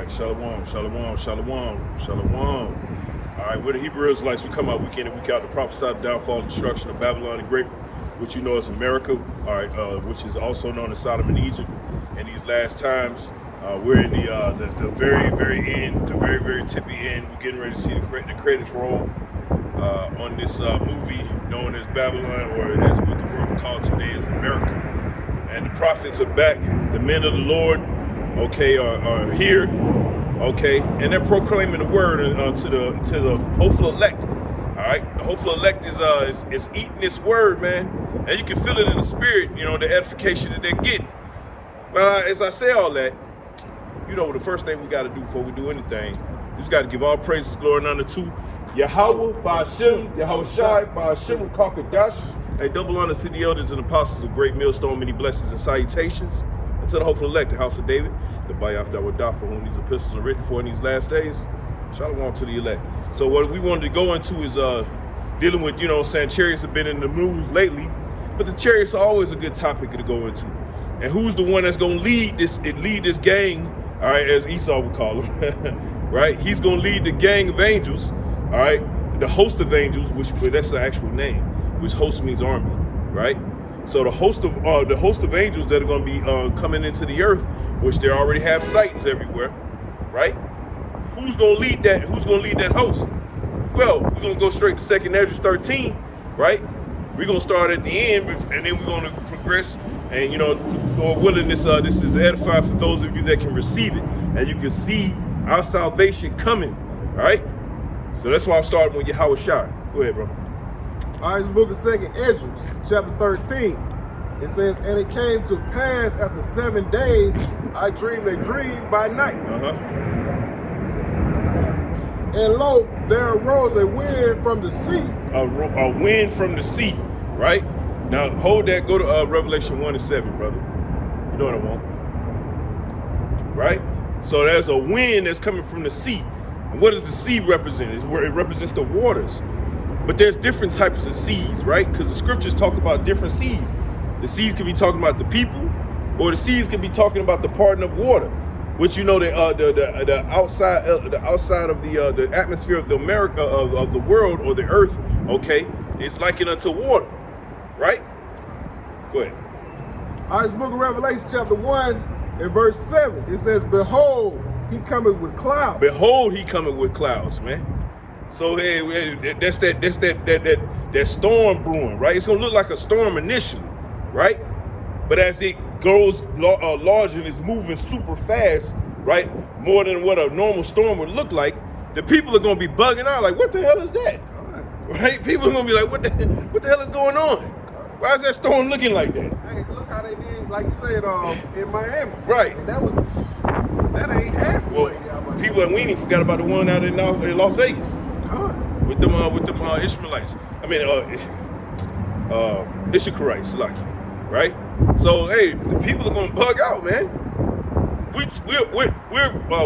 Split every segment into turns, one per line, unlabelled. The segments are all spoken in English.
right, shalom, shalom, shalom, shalom. All right, we're the Hebrew Israelites. We come out week in and week out to prophesy the downfall and destruction of Babylon the Great, which you know is America, all right, which is also known as Sodom and Egypt. In these last times, we're in the very, very end, the very, very tippy end. We're getting ready to see the credits roll on this movie known as Babylon, or as what the world called today is America. And the prophets are back. The men of the Lord, okay, are here, okay, and they're proclaiming the word to the hopeful elect. All right, the hopeful elect is eating this word, man, and you can feel it in the spirit, you know, the edification that they're getting. But as I say all that, you know, the first thing we got to do before we do anything, we just got to give all praises, glory, and honor to Yahweh, Ba'ashem, Yahweh Shai, Ba'ashem, Kakadash. Hey, double honors to the elders and apostles of Great Millstone, many blessings and salutations. And to the hopeful elect, the house of David, the Bayaf that would die for whom these epistles are written for in these last days. Shalom to the elect. So what we wanted to go into is dealing with, you know, saying chariots have been in the news lately, but the chariots are always a good topic to go into. And who's the one that's going to lead this gang, all right, as Esau would call him, right? He's going to lead the gang of angels, all right, the host of angels, which that's the actual name, which host means army, right? So the host of angels that are going to be coming into the earth, which they already have sightings everywhere, right? Who's going to lead that? Who's going to lead that host? Well, we're going to go straight to 2nd Hedges 13, right? We're going to start at the end, and then we're going to progress. And you know, Lord willing, this is edified for those of you that can receive it, and you can see our salvation coming, all right? So that's why I'm starting with Yahweh Shai. Go ahead, bro.
All right, it's the book of 2nd Hedges, chapter 13. It says, and it came to pass after 7 days, I dreamed a dream by night. And lo, there arose a wind from the sea.
A wind from the sea, right? Now, hold that. Go to Revelation 1 and 7, brother. You know what I want. Right? So there's a wind that's coming from the sea. And what does the sea represent? It represents the waters. But there's different types of seas, right? Because the scriptures talk about different seas. The seas could be talking about the people, or the seas could be talking about the parting of water, which you know the outside of the atmosphere of the America of the world or the earth. Okay, it's likened unto water, right? Go ahead.
All right, it's the book of Revelation, chapter 1 and verse 7. It says, behold, he cometh with clouds.
Behold, he cometh with clouds, man. So hey, that's that storm brewing, right? It's gonna look like a storm initially, right? But as it grows larger and is moving super fast, right? More than what a normal storm would look like, the people are gonna be bugging out, like, what the hell is that? Right? People are gonna be like, what the hell is going on? Why is that storm looking like that?
Hey, look how they did, like you said, in Miami.
Right.
And that ain't halfway.
Well, people at Weenie forgot about the one out in Las Vegas. With them Ishmaelites. I mean, Ishmaelites, right? So hey, the people are gonna bug out, man.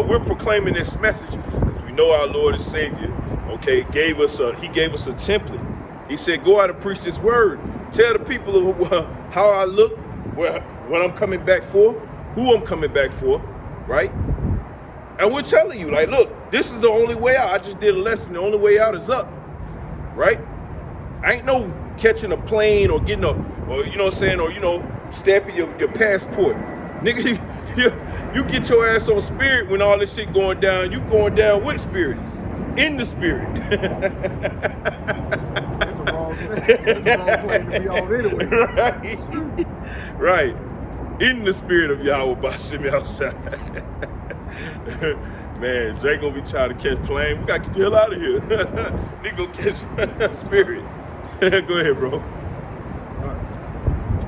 We're proclaiming this message because we know our Lord and Savior. Okay, he gave us a template. He said, go out and preach this word. Tell the people how I look, what I'm coming back for, who I'm coming back for, right? And we're telling you, like, look, this is the only way out. I just did a lesson. The only way out is up, right? Ain't no catching a plane or getting or you know what I'm saying, or, you know, stamping your passport. Nigga, you get your ass on spirit when all this shit going down. You going down with spirit, in the spirit.
That's a wrong plane to be on anyway.
Right. In the spirit of Yahweh Ba'ashem outside. Man, Jay gonna be trying to catch plane. We gotta get the hell out of here. Nigga go catch spirit. Go ahead, bro.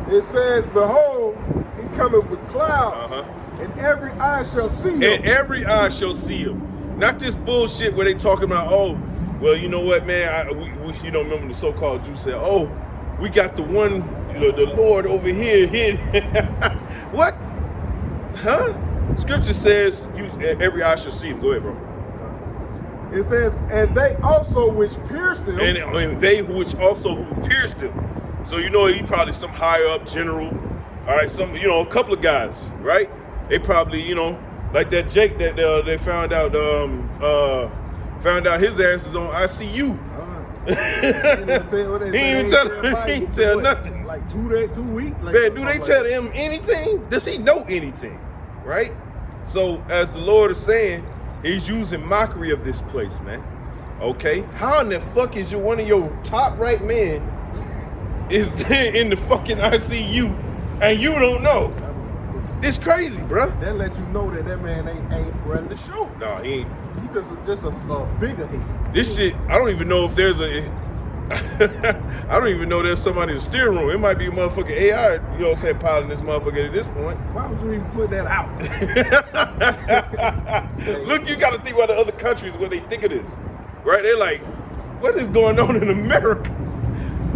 It says, behold, he cometh with clouds, and every eye shall see him.
And every eye shall see him. Not this bullshit where they talking about, oh, well, you know what, man, we you know, remember the so-called Jews said, oh, we got the one, you know, the Lord over here. What? Huh? Scripture says, every eye shall see him. Go ahead, bro.
It says, and they also which pierced him.
And they which also who pierced him. So, you know, he probably some higher up general. All right, some, you know, a couple of guys, right? They probably, you know, Like that Jake that they found out his ass was on ICU.
He didn't even tell what they
He
said.
ain't even tell nothing.
Like 2 weeks. Like,
Man, do they
like
tell him anything? Does he know anything? Right? So as the Lord is saying, he's using mockery of this place, man. Okay? How in the fuck is one of your top right men is in the fucking ICU and you don't know? It's crazy, bruh.
That let you know that man ain't running the show.
No, he ain't.
He's just a figurehead.
This shit, I don't even know if there's I don't even know there's somebody in the steering room. It might be a motherfucking AI, you know what I'm saying, piloting this motherfucker at this point.
Why would you even put that out?
Look, you got to think about the other countries what they think of this, right? They're like, what is going on in America?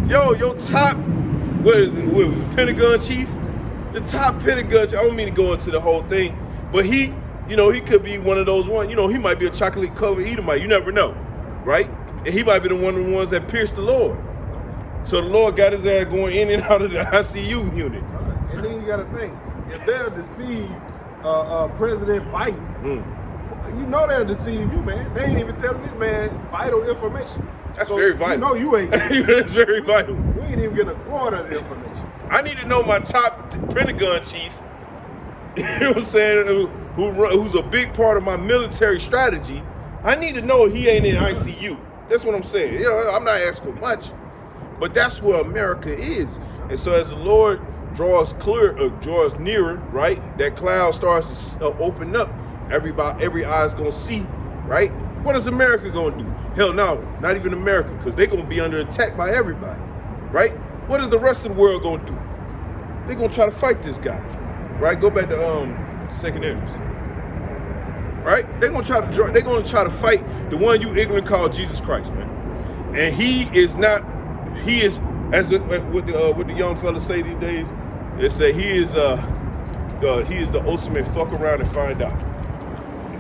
Yo, your top, what is it, Pentagon chief? The top Pentagon chief, I don't mean to go into the whole thing, but he, you know, he could be one of those ones, you know, he might be a chocolate covered Edomite, you never know, right? And he might be one of the ones that pierced the Lord. So the Lord got his ass going in and out of the ICU unit.
And then you got to think, if they'll deceive President Biden, you know they'll deceive you, man. They ain't even telling this man vital information.
That's very vital.
You know you ain't.
That's very vital.
We ain't even getting a quarter of the information.
I need to know my top Pentagon chief, you know what I'm saying, who's a big part of my military strategy. I need to know he ain't in ICU. That's what I'm saying. You know, I'm not asking much, but that's where America is. And so as the Lord draws nearer, right, that cloud starts to open up. Every eye's gonna see, right? What is America gonna do? Hell no, not even America, because they're gonna be under attack by everybody, right? What is the rest of the world gonna do? They're gonna try to fight this guy, right? Go back to second Hedges, right? They're gonna try to fight the one you ignorant call Jesus Christ, man. And he is as what the young fellas say these days. They say he is the ultimate fuck around and find out.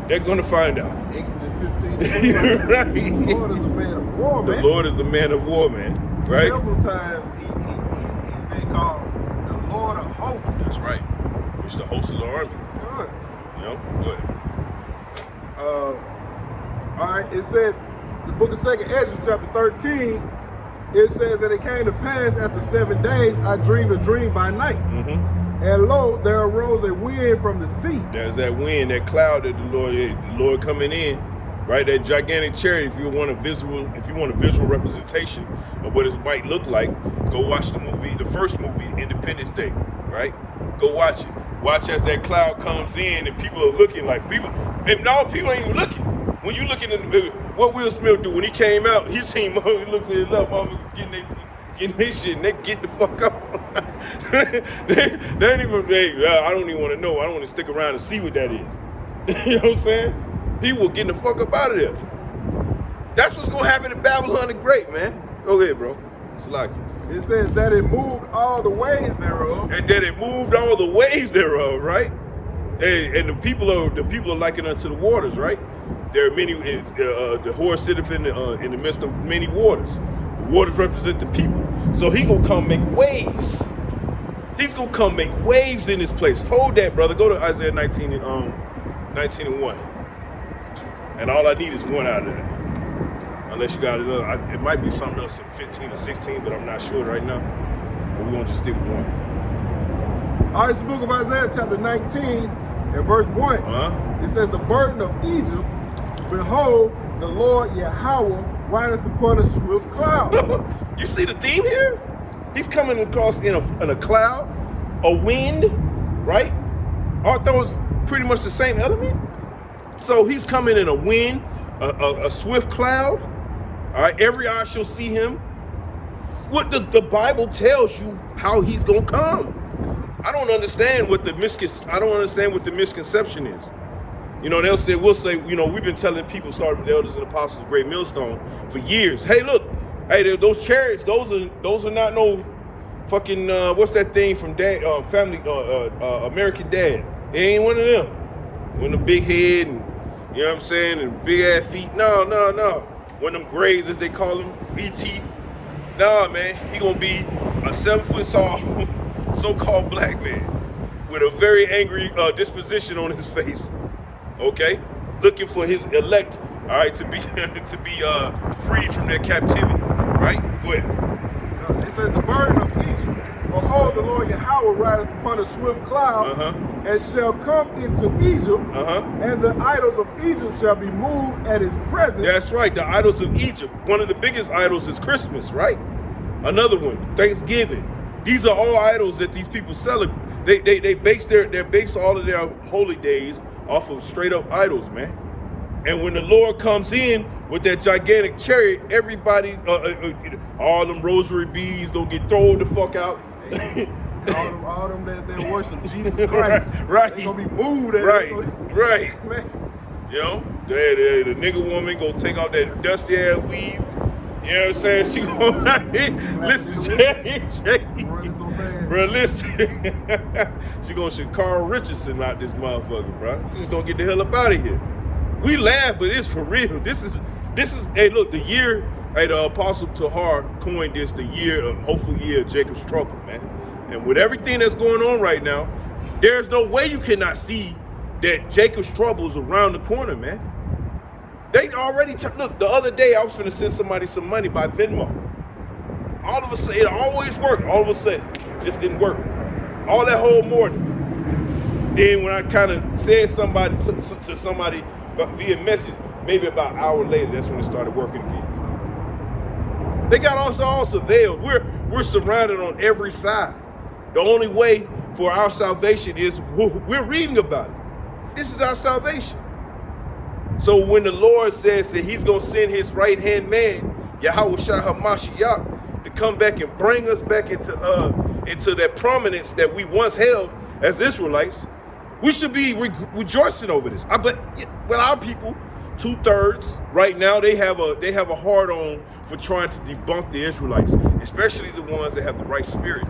They're gonna find out.
Exodus 15.
Right.
The Lord is a man of war, man.
The Lord is a man of war, man. Right?
Several times he's been called the Lord of hosts.
That's right. Which the host of the army.
Good.
You know? Go ahead.
All right, it says, the book of 2nd Hedges, chapter 13, it says that it came to pass after 7 days, I dreamed a dream by night. And lo, there arose a wind from the sea.
There's that wind, that cloud that the Lord coming in, right? That gigantic chariot. If you want a visual representation of what it might look like, go watch the first movie, Independence Day, right? Go watch it. Watch as that cloud comes in and people are looking like people ain't even looking. When you looking at what Will Smith do when he came out, he looked to his left, motherfuckers getting their shit and they get the fuck up. they ain't even, I don't even want to know. I don't want to stick around and see what that is. You know what I'm saying? People getting the fuck up out of there. That's what's going to happen in Babylon the Great, man. Go ahead, bro. It's like
it says that it moved all the ways thereof.
And that it moved all the ways thereof, right? And the people are likened unto the waters, right? There are many. The horse sitteth in the midst of many waters. The waters represent the people. So he gonna come make waves. He's gonna come make waves in this place. Hold that, brother. Go to Isaiah 19 and 1. And all I need is one out of that. Unless you got another, it might be something else in 15 or 16, but I'm not sure right now. But we're gonna just stick with one.
All right, it's the book of Isaiah, chapter 19, and verse 1. It says, the burden of Egypt, behold, the Lord Yahweh rideth upon a swift cloud.
You see the theme here? He's coming across in a cloud, a wind, right? Aren't those pretty much the same element? So he's coming in a wind, a swift cloud. All right, every eye shall see him. What the Bible tells you how he's gonna come. I don't understand what the misconception is. You know, we'll say, you know, we've been telling people, starting with the elders and apostles, Great Millstone, for years. Hey, look, those chariots, those are not no fucking what's that thing from Family American Dad? It ain't one of them. With the big head and you know what I'm saying, and big ass feet. No. One of them grays, as they call them, ET. Nah, man, he gonna be a 7 foot tall, so-called black man with a very angry disposition on his face. okay, looking for his elect, all right, to be to be freed from their captivity, right? Go ahead.
It says the burden of Egypt. Behold, the Lord Yahweh rideth upon a swift cloud, and shall come into Egypt, and the idols of Egypt shall be moved at his presence.
That's right, the idols of Egypt. One of the biggest idols is Christmas, right? Another one, Thanksgiving. These are all idols that these people celebrate. They base all of their holy days off of straight up idols, man. And when the Lord comes in with that gigantic chariot, everybody, all them rosary beads don't get thrown the fuck out.
all them that worship Jesus Christ,
right?
They gonna be moved.
Right.
Man.
You know, the nigga woman gonna take out that dusty ass weave. You know what I'm saying? She gonna listen, bro. Listen, she gonna shoot Carl Richardson out this motherfucker, bro. She's gonna get the hell up out of here. We laugh, but it's for real. This is. Hey, look, the year. Hey, the Apostle Tahar coined this the hopeful year of Jacob's trouble, man. And with everything that's going on right now, there's no way you cannot see that Jacob's trouble is around the corner, man. They already look. The other day, I was finna send somebody some money by Venmo. All of a sudden, it always worked. All of a sudden, it just didn't work. All that whole morning. Then when I kind of said somebody to somebody via message, maybe about an hour later, that's when it started working again. They got us all surveilled. We're surrounded on every side. The only way for our salvation is we're reading about it. This is our salvation. So when the Lord says that he's going to send his right-hand man, Yahweh Shah HaMashiach, to come back and bring us back into that prominence that we once held as Israelites, we should be rejoicing over this. But our people, 2/3 right now, they have a hard on for trying to debunk the Israelites, especially the ones that have the right spirit.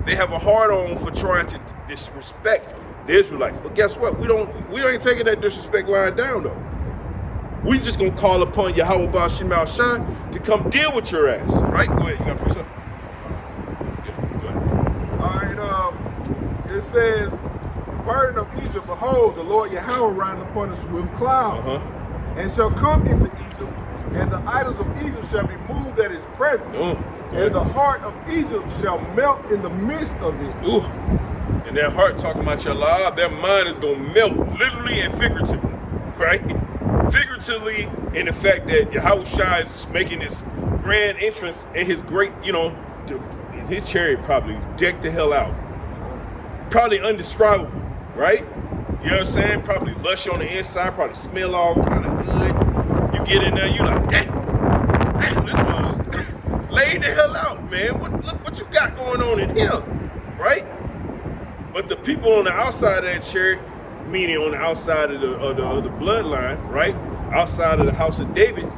They have a hard on for trying to disrespect the Israelites. But guess what? We ain't taking that disrespect line down though. We just gonna call upon Yahweh Baal Shem Al Shai to come deal with your ass. Right? Go ahead. You got to preach something? Yeah, go ahead.
All right. It says, the burden of Egypt, behold, the Lord Yahweh riding upon a swift cloud, and shall come into Egypt, and the idols of Egypt shall be moved at his presence, and the heart of Egypt shall melt in the midst of it.
Ooh. And their heart talking about Yahweh, their mind is gonna melt, literally and figuratively, right? Figuratively in the fact that Yahweh Shai is making his grand entrance in his great, his chariot probably decked the hell out. Probably undescribable, right? You know what I'm saying? Probably lush on the inside, probably smell all kind of good. You get in there, you like, damn, this mother's laid the hell out, man. Look what you got going on in here, right? But the people on the outside of that chariot, meaning on the outside of the bloodline, right? Outside of the house of David,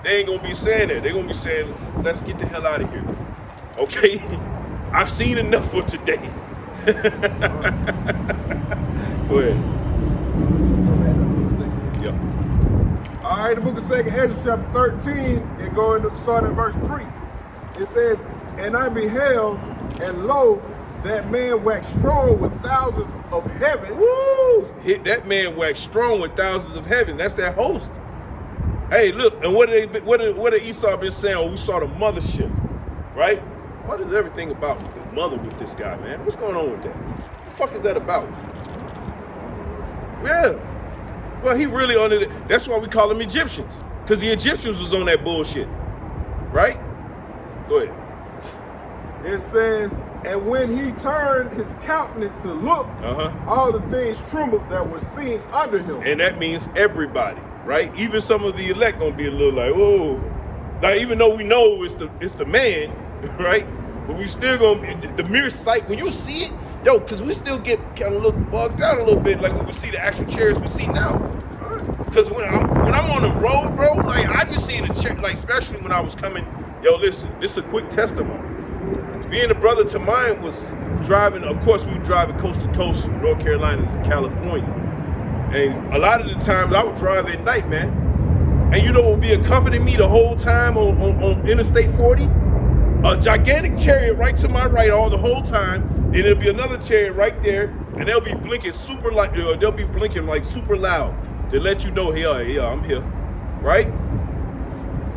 they ain't gonna be saying that. They're gonna be saying, let's get the hell out of here. Okay? I've seen enough for today. Go ahead. Yep.
All right, the book of 2 Hedges, chapter 13, and going to start at verse 3. It says, and I beheld, and lo, that man waxed strong with thousands of heaven.
Woo! That man waxed strong with thousands of heaven. That's that host. Hey, look, and what did Esau been saying? Oh, we saw the mothership, right? What is everything about the mother with this guy, man? What's going on with that? What the fuck is that about? Yeah. Well, he really on it. That's why we call them Egyptians, because the Egyptians was on that bullshit, right? Go ahead.
It says, and when he turned his countenance to look, all the things trembled that were seen under him.
And that means everybody, right? Even some of the elect gonna be a little like, oh, like even though we know it's the man, right? But we still gonna the mere sight when you see it, yo, because we still get kind of look bugged out a little bit, like when we see the actual chariots we see now. Because when I'm on the road, bro, like I just see the chair, like especially when I was coming. Yo, listen, this is a quick testimony. Being a brother to mine was driving, of course, we were driving coast to coast from North Carolina to California. And a lot of the times I would drive at night, man. And you know what would be accompanying me the whole time on Interstate 40? A gigantic chariot right to my right all the whole time. And it'll be another chariot right there. And they'll be blinking super they'll be blinking like super loud to let you know, hey, I'm here, right?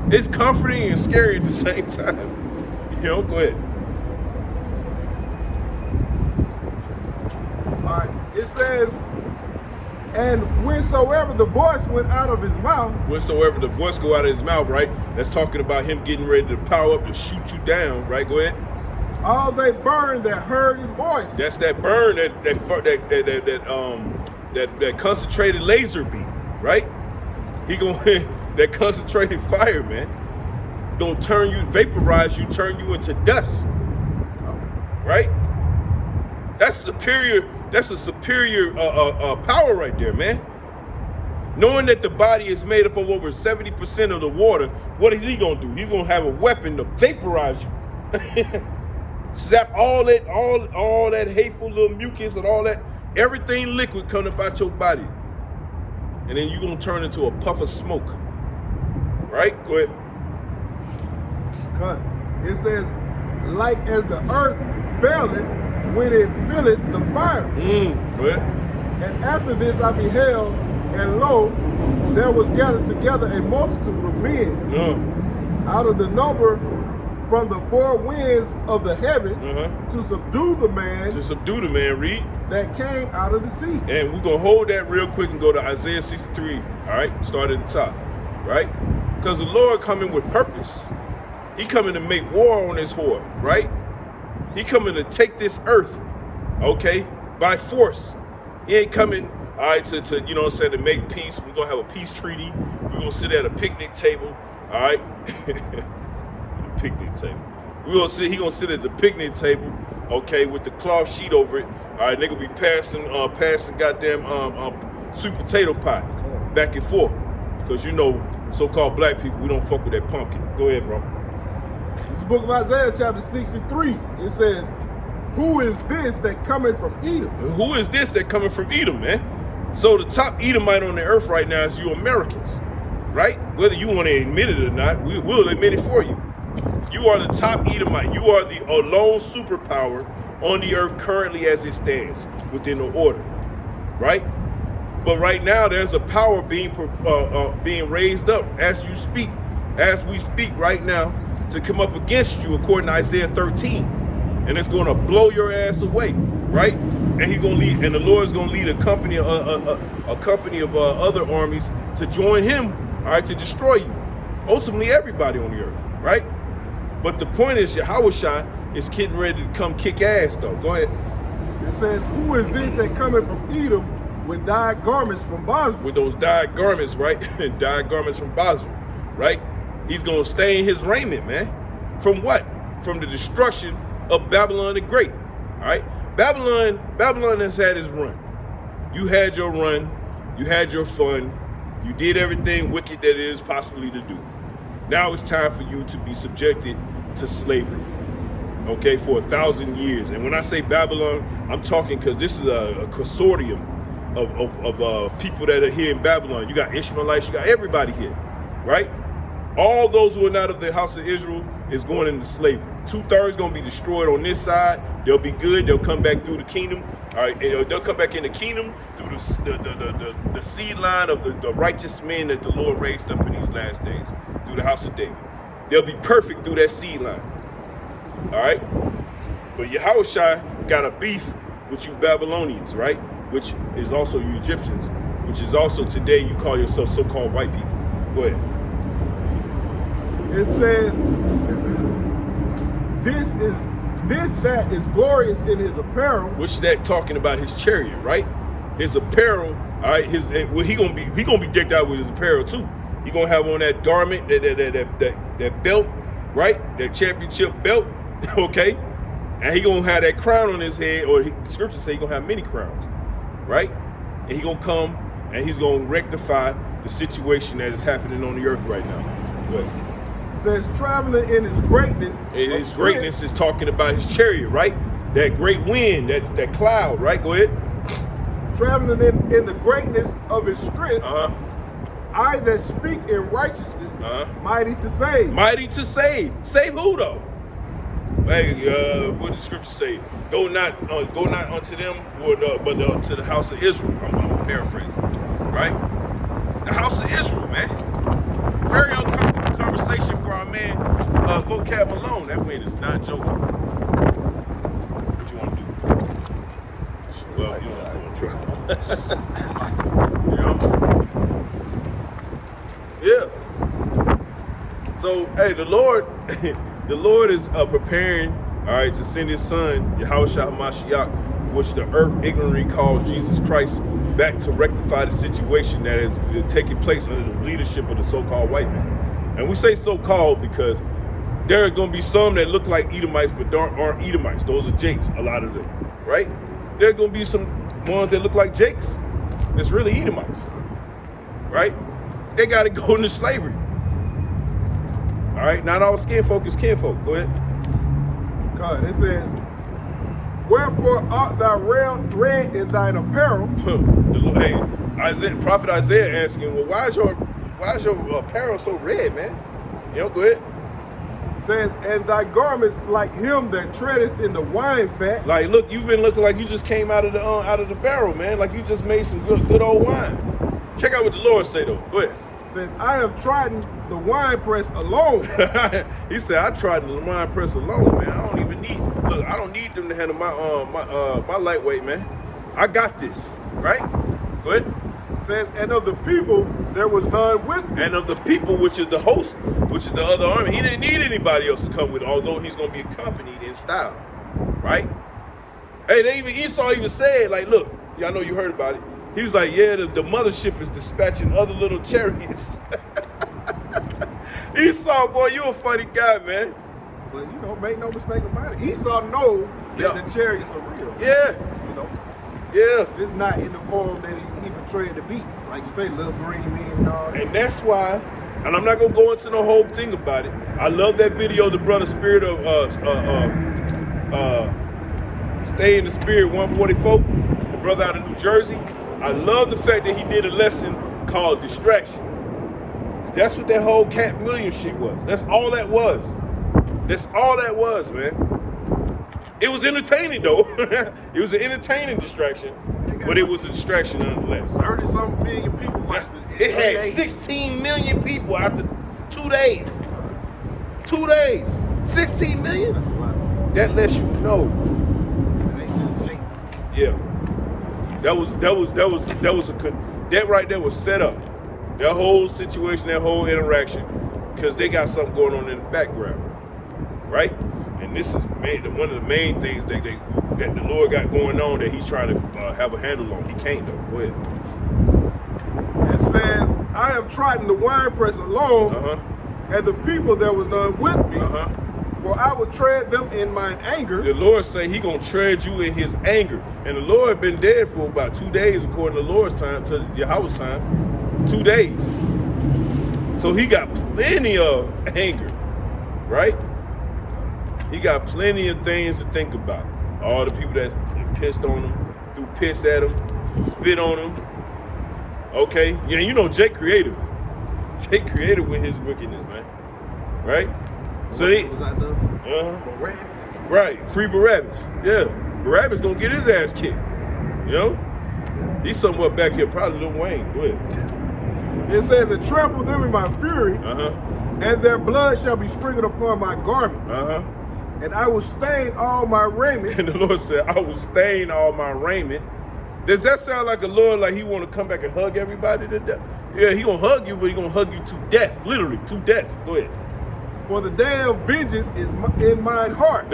It's comforting and scary at the same time. You know, go ahead.
All right. It says, and whensoever the voice went out of his mouth.
Whensoever the voice go out of his mouth, right? That's talking about him getting ready to power up and shoot you down, right? Go ahead.
All they burned that heard his voice.
That's that burn, that concentrated laser beam, right? He gonna that concentrated fire, man. Gonna turn you, vaporize you, turn you into dust, right? That's superior. That's a superior power right there, man. Knowing that the body is made up of over 70% of the water, what is he gonna do? He's gonna have a weapon to vaporize you. Zap all that hateful little mucus and all that, everything liquid coming up out your body. And then you're gonna turn into a puff of smoke. Right? Go ahead.
Cut. It says, like as the earth faileth when it filleth the fire.
Go ahead.
And after this I beheld, and lo, there was gathered together a multitude of men out of the number from the four winds of the heaven to subdue the man. To subdue the man, read. That came out of the sea.
And we're going to hold that real quick and go to Isaiah 63, all right? Start at the top, right? Because the Lord coming with purpose. He coming to make war on this whore, right? He coming to take this earth, okay, by force. He ain't coming, all right, to you know what I'm saying, to make peace. We're going to have a peace treaty. We're going to sit at a picnic table, all right? Picnic table. He gonna sit at the picnic table, okay, with the cloth sheet over it. All right, they gonna be passing goddamn sweet potato pie back and forth, because you know, so-called black people, we don't fuck with that pumpkin. Go ahead, bro.
It's the book of Isaiah, chapter 63. It says, "Who is this that cometh from Edom?"
Who is this that coming from Edom, man? So the top Edomite on the earth right now is you Americans, right? Whether you want to admit it or not, we will admit it for you. You are the top Edomite. You are the lone superpower on the earth currently as it stands within the order, right? But right now, there's a power being raised up as we speak right now, to come up against you, according to Isaiah 13, and it's going to blow your ass away, right? And the Lord's going to lead a company of other armies to join Him, all right, to destroy you. Ultimately, everybody on the earth, right? But the point is, Yahushua is getting ready to come kick ass, though. Go ahead.
It says, "Who is this that cometh from Edom with dyed garments from Basra?"
With those dyed garments, right? Dyed garments from Basra, right? He's going to stain his raiment, man. From what? From the destruction of Babylon the Great, all right? Babylon has had its run. You had your run. You had your fun. You did everything wicked that it is possibly to do. Now it's time for you to be subjected to slavery, okay, for 1,000 years. And when I say Babylon, I'm talking because this is a consortium of people that are here in Babylon. You got Ishmaelites, you got everybody here, right? All those who are not of the house of Israel is going into slavery. 2/3 going to be destroyed on this side. They'll be good. They'll come back through the kingdom. All right, they'll come back in the kingdom through the seed line of the righteous men that the Lord raised up in these last days, through the house of David. They'll be perfect through that seed line. All right? But Yahushua got a beef with you Babylonians, right? Which is also you Egyptians, which is also today you call yourself so-called white people. Go ahead.
It says, this that is glorious in his apparel.
Which that talking about his chariot, right? His apparel, all right, he gonna be decked out with his apparel too. He gonna have on that garment, that belt, right? That championship belt, okay? And he gonna have that crown on his head, or the scripture say he gonna have many crowns, right? And he gonna come and he's gonna rectify the situation that is happening on the earth right now. Go ahead.
It says, traveling in his greatness.
His greatness is talking about his chariot, right? That great wind, that cloud, right? Go ahead.
Traveling in the greatness of his strength. I that speak in righteousness, mighty to save.
Mighty to save. Save who though? Hey, what did the scripture say? Go not unto them, but to the house of Israel. I'm paraphrasing, right? The house of Israel, man. Very uncomfortable conversation for our man, Vocab Malone. That man is not joking. What you want to do? Well, you know, yeah. So, hey, the Lord is preparing, all right, to send His Son, Yahushua HaMashiach, which the earth ignorantly calls Jesus Christ, back to rectify the situation that is taking place under the leadership of the so-called white man. And we say so-called because there are going to be some that look like Edomites but aren't Edomites. Those are Jakes, a lot of them, right? There are going to be some ones that look like Jakes that's really Edomites, right? They got to go into slavery. All right, not all skin folk is kinfolk. Go ahead.
God, it says, wherefore art thou red in thine apparel?
Hey, Prophet Isaiah asking, well, why is your apparel so red, man? You know, go ahead.
It says, and thy garments like him that treadeth in the wine fat.
Like, look, you've been looking like you just came out of the barrel, man. Like you just made some good old wine. Check out what the Lord say though. Go ahead.
It says, I have trodden the wine press alone.
He said, I tried the wine press alone, man. I don't need them to handle my lightweight, man. I got this, right? Go ahead.
It says, and of the people there was none with me.
And of the people, which is the host, which is the other army, he didn't need anybody else to come with, although he's going to be accompanied in style, right? Hey, Esau even said, like, look, y'all know you heard about it. He was like, yeah, the mothership is dispatching other little chariots. Esau, boy, you a funny guy, man.
But, you know, make no mistake about it. Esau know that the chariots are real.
Yeah.
You know?
Yeah.
Just not in the form that he portrayed to be. Like you say, little green men and all that.
And that's why, and I'm not going to go into the whole thing about it. I love that video, the brother Spirit of, Stay in the Spirit 144, the brother out of New Jersey. I love the fact that he did a lesson called Distraction. That's what that whole Cat Williams shit was. That's all that was. That's all that was, man. It was entertaining, though. It was an entertaining distraction, but it was a distraction nonetheless.
30-something million people watched it.
It had 16 million people after 2 days. 2 days. 16 million?
That's a lot.
That lets you know.
It ain't just Jake.
Yeah. That right there was set up. That whole situation, that whole interaction, because they got something going on in the background, right? And this is one of the main things that the Lord got going on that He's trying to have a handle on. He can't though. Go ahead.
It says, I have trodden the winepress alone, and the people there was none with me. For I will tread them in mine anger.
The Lord say He gonna tread you in His anger. And the Lord been dead for about 2 days, according to the Lord's time, to Yahweh's time. 2 days. So He got plenty of anger, right? He got plenty of things to think about. All the people that pissed on him, threw piss at him, spit on him. Okay, yeah, you know Jake creative. Jake creative with his wickedness, man. Right? So
was I done?
Barabbas. Right, free Barabbas. Yeah, Barabbas gonna get his ass kicked. You know? He's somewhere back here, probably Lil Wayne. Go ahead.
It says, and trample them in my fury, and their blood shall be sprinkled upon my garments. And I will stain all my raiment.
And the Lord said, I will stain all my raiment. Does that sound like a Lord, like He want to come back and hug everybody to death? Yeah, He gonna hug you, but He gonna hug you to death, literally, to death. Go ahead.
For the day of vengeance is in mine heart.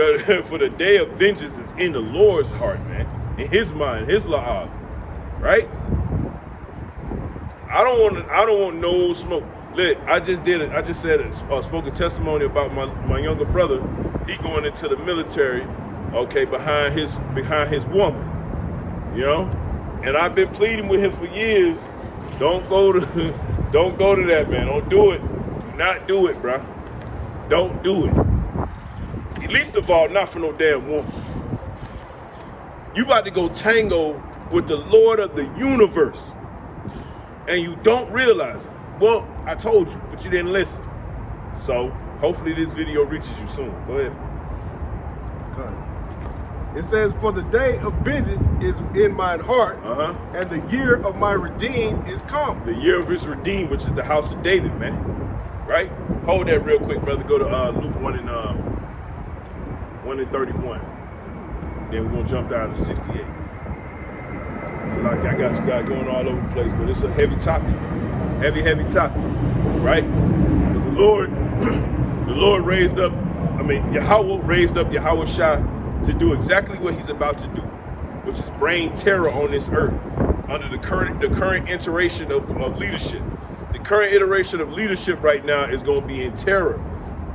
For the day of vengeance is in the Lord's heart, man. In His mind, His la'ab, right? I don't want no smoke. Look, I just said spoke a testimony about my younger brother. He going into the military, okay, behind his woman, you know. And I've been pleading with him for years. Don't go to that, man. Don't do it. Do not do it, bro. Don't do it. Least of all, not for no damn woman. You about to go tango with the Lord of the universe, and you don't realize it. Well, I told you, but you didn't listen. So hopefully this video reaches you soon. Go ahead.
It says, for the day of vengeance is in mine heart, and the year of my redeem is come.
The year of his redeem, which is the house of David, man. Right? Hold that real quick, brother. Go to Luke 1 and 31. Then we're going to jump down to 68. So like I got you guys going all over the place, but it's a heavy topic. Heavy topic. Right? Because the Lord raised up, Yahweh raised up Yahweh Shai to do exactly what he's about to do, which is bring terror on this earth under the current iteration of leadership. The current iteration of leadership right now is going to be in terror.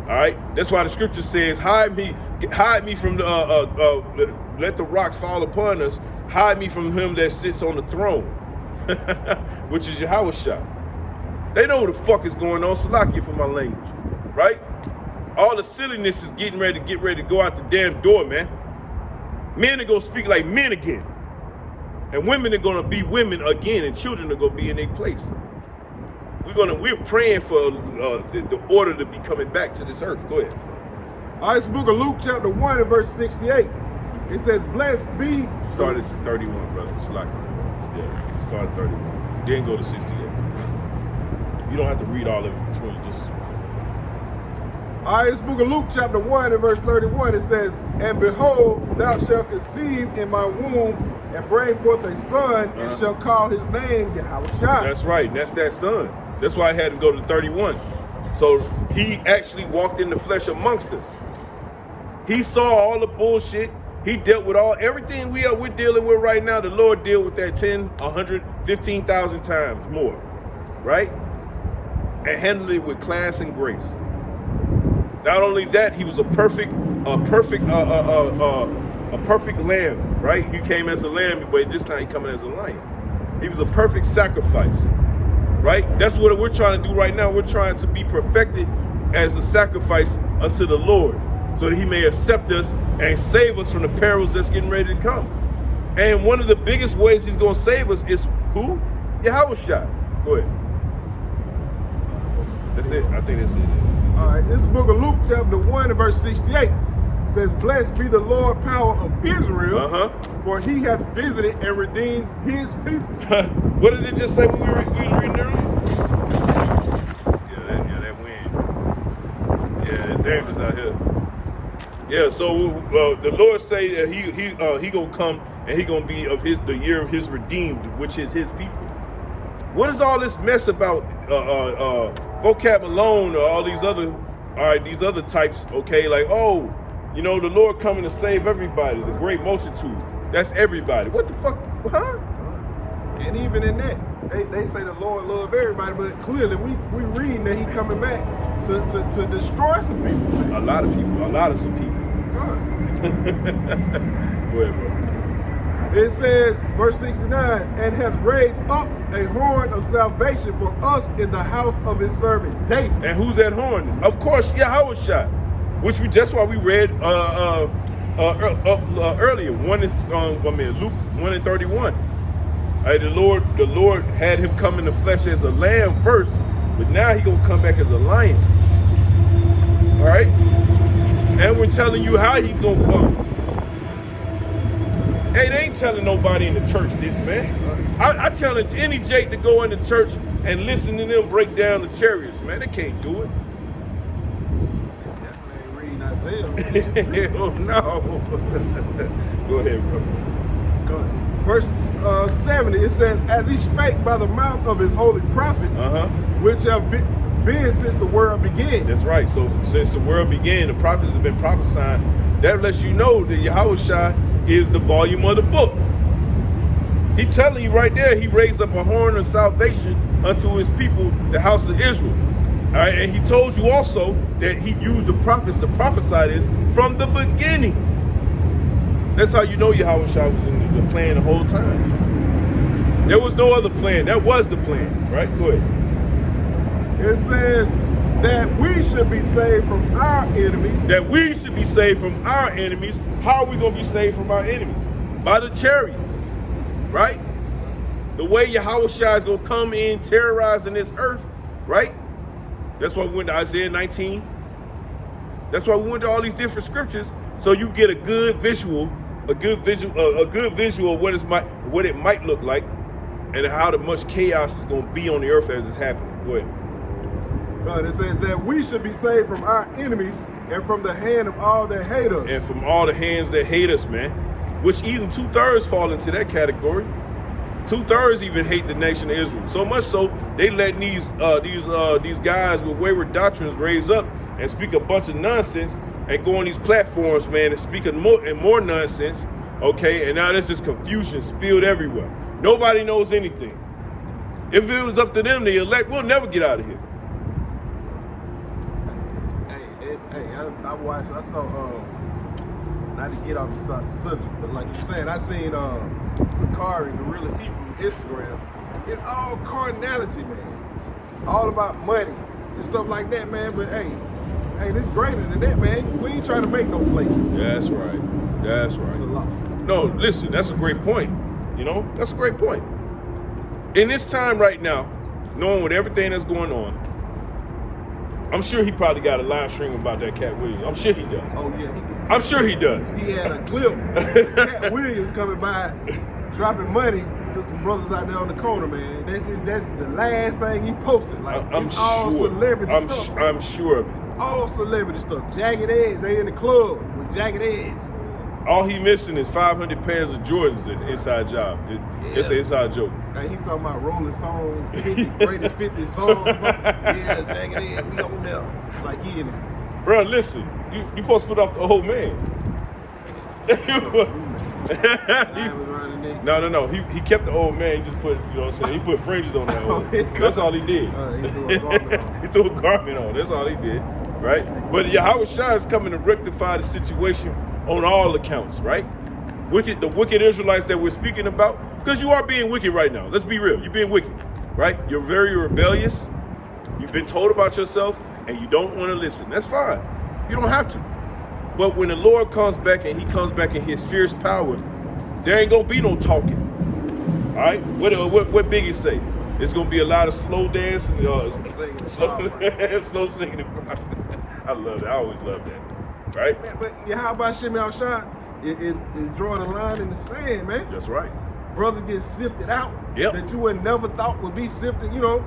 All right, that's why the scripture says, "Hide me from the let the rocks fall upon us. Hide me from him that sits on the throne," which is Yahweh Shai. They know what the fuck is going on. Salakia for my language, right? All the silliness is getting ready to go out the damn door, man. Men are gonna speak like men again, and women are gonna be women again, and children are gonna be in their place. We're praying for the order to be coming back to this earth. Go ahead.
All right, it's the book of Luke, chapter 1 and verse 68. It says, "Blessed be."
Start at 31, brother. Yeah, start at 31. Then go to 68. You don't have to read all of it between. Just.
All right, it's the book of Luke, chapter 1 and verse 31. It says, "And behold, thou shalt conceive in my womb and bring forth a son, and shall call his name Yahweh Shai."
That's right. That's that son. That's why I had to go to 31. So he actually walked in the flesh amongst us. He saw all the bullshit. He dealt with everything we're dealing with right now. The Lord dealt with that 10, 100, 15,000 times more, right? And handled it with class and grace. Not only that, he was a perfect lamb, right? He came as a lamb, but this time he coming as a lion. He was a perfect sacrifice, right? That's what we're trying to do right now. We're trying to be perfected as a sacrifice unto the Lord, so that he may accept us and save us from the perils that's getting ready to come. And one of the biggest ways he's going to save us is who? Yahweh Shai. Go ahead. That's it. I think that's it.
All right, this is the book of Luke, chapter 1 and verse 68. It says, "Blessed be the Lord power of Israel, for he hath visited and redeemed his people."
What did it just say when we were reading earlier? Yeah, that wind. Yeah, it's dangerous out here. Yeah, so the Lord say that he gonna come and he gonna be of the year of his redeemed, which is his people. What is all this mess about vocab alone or all these other types? Okay, like the Lord coming to save everybody, the great multitude. That's everybody. What the fuck? Huh?
And even in that, they say the Lord love everybody, but clearly we reading that he coming back to destroy some people.
A lot of some people.
God.
Go ahead, bro.
It says, verse 69, "And has raised up a horn of salvation for us in the house of his servant David."
And who's that horn? Of course, Yahweh Shai, which that's why we read earlier. Luke 1 and 31. The Lord had him come in the flesh as a lamb first, but now he gonna come back as a lion. All right, and we're telling you how he's gonna come. Hey, they ain't telling nobody in the church this, man. I challenge any Jake to go in the church and listen to them break down the chariots, man. They can't do it.
Definitely ain't reading Isaiah.
Hell no. Go ahead, bro.
Go ahead. Verse 70, it says, "As he spake by the mouth of his holy prophets, which have been since the world began."
That's right. So since the world began, the prophets have been prophesying. That lets you know that Yahweh Shai is the volume of the book. He's telling you right there, he raised up a horn of salvation unto his people, the house of Israel. All right, and he told you also that he used the prophets to prophesy this from the beginning. That's how you know Yahweh Shai was in the plan the whole time. There was no other plan. That was the plan, right? Go ahead.
It says that we should be saved from our enemies.
That we should be saved from our enemies. How are we going to be saved from our enemies? By the chariots, right? The way Yahweh Shai is going to come in terrorizing this earth, right? That's why we went to Isaiah 19. That's why we went to all these different scriptures So you get a good visual of what it might look like, and how much chaos is going to be on the earth as it's happening. Go ahead.
God, it says that we should be saved from our enemies and from the hand of all that hate us.
And from all the hands that hate us, man. Which even 2/3 fall into that category. 2/3 even hate the nation of Israel. So much so they letting these guys with wayward doctrines raise up and speak a bunch of nonsense and go on these platforms, man, and speak more nonsense. Okay, and now there's just confusion spilled everywhere. Nobody knows anything. If it was up to them, the elect, we'll never get out of here.
I saw, not to get off the subject, but like you're saying, I seen Sakari, the Real Hebrew Instagram. It's all carnality, man. All about money and stuff like that, man. But hey, this greater than that, man. We ain't trying to make no places.
That's right. That's right.
It's a lot.
No, listen, that's a great point. You know, that's a great point. In this time right now, knowing with everything that's going on, I'm sure he probably got a live stream about that Cat Williams. I'm sure he does.
Oh yeah,
I'm sure he does.
He had a clip. Cat Williams coming by, dropping money to some brothers out there on the corner, man. That's the last thing he posted. Like it's all celebrity stuff.
I'm sure of it.
All celebrity stuff. Jagged Edge. They in the club with Jagged Edge.
All he missing is 500 pairs of Jordans. It's an inside job. It's an inside joke.
Hey, he talking about Rolling Stone, 50 greatest 50 songs. Yeah, Jagged Edge. We on there. Like he in it.
Bro, listen. You supposed to put off the old man. No. He kept the old man. He just put, you know what I'm saying? He put fringes on that old. That's all he did. He threw a garment on. That's all he did. Right? But Yahweh Shai is coming to rectify the situation on all accounts, right? The wicked Israelites that we're speaking about, because you are being wicked right now. Let's be real. You're being wicked, right? You're very rebellious. You've been told about yourself, and you don't want to listen. That's fine. You don't have to. But when the Lord comes back and he comes back in his fierce power, there ain't going to be no talking. All right? What Biggie say? It's going to be a lot of slow dancing, slow singing. I love that. I always love that. Right?
Man, but how about Shimmy Al-Shai? It's drawing a line in the sand, man.
That's right.
Brothers get sifted out
Yep.
that you would never thought would be sifted. You know,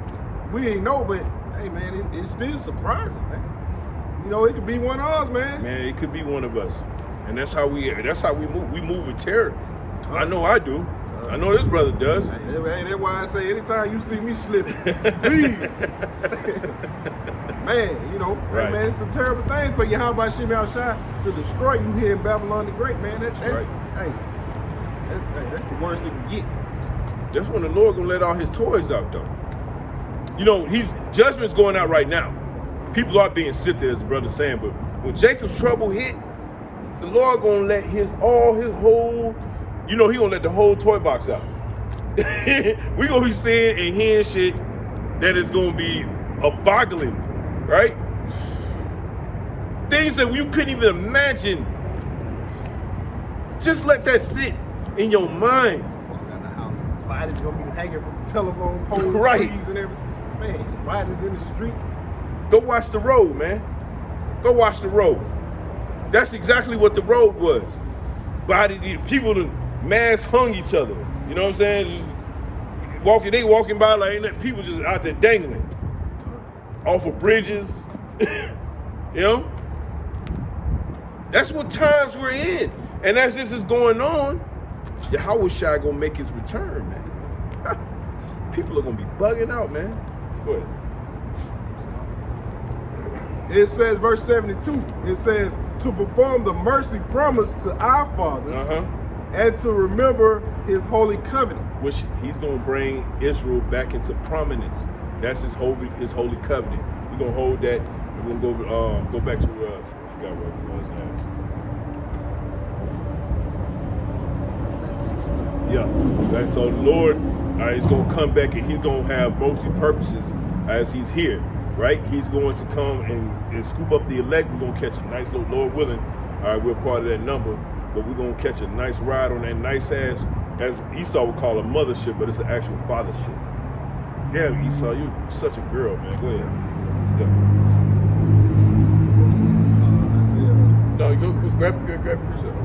we ain't know, but hey, man, it's still surprising, man. You know, it could be one of us, man.
Man, it could be one of us, and that's how we move. We move with terror. I know I do. I know this brother does.
Hey, that's why I say anytime you see me slipping, leave. Man, you know,
right.
Hey, man, it's a terrible thing for you. How about Shimmy Al-Shai to destroy you here in Babylon the Great, man? That's
right.
That's the worst it can get.
That's when the Lord gonna let all his toys out, though. You know, judgment's going out right now. People are being sifted, as the brother's saying, but when Jacob's trouble hit, the Lord gonna let his whole, you know, he gonna let the whole toy box out. We gonna be seeing and hearing shit that is gonna be boggling, right? Things that you couldn't even imagine. Just let that sit in your mind.
Around the house, bodies gonna be hanging from telephone poles,
right,
trees and everything. Man, bodies in the street.
Go watch The Road, man. Go watch The Road. That's exactly what The Road was. People mass hung each other. You know what I'm saying? Just they walking by like ain't that people just out there dangling off of bridges. You know? That's what times we're in. And as this is going on, Yahweh Shai gonna make his return, man. People are gonna be bugging out, man. Go ahead.
It says, verse 72, it says, to perform the mercy promised to our fathers and to remember his holy covenant.
Which he's going to bring Israel back into prominence. That's his holy covenant. We're going to hold that. We're going to go back to, I forgot what it was last. Yeah. And so the Lord is going to come back and he's going to have multi purposes as he's here. Right? He's going to come and scoop up the elect. We're going to catch a nice little, Lord willing. All right, we're part of that number, but we're going to catch a nice ride on that nice ass, as Esau would call a mothership, but it's an actual fathership. Damn, Esau, you're such a girl, man. Go ahead. No, you go grab precept.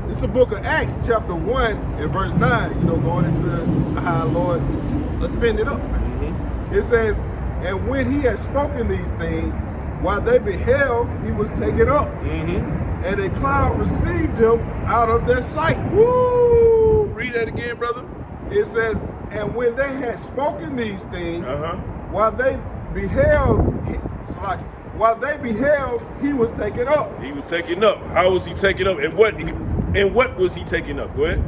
It's the book of Acts, chapter 1 and verse 9, going into how our Lord ascended up. It says, and when he had spoken these things, while they beheld, he was taken up. And a cloud received him out of their sight.
Woo! Read that again, brother.
It says, and when they had spoken these things, while they beheld, he was taken up.
He was taken up. How was he taken up? And what was he taken up? Go ahead.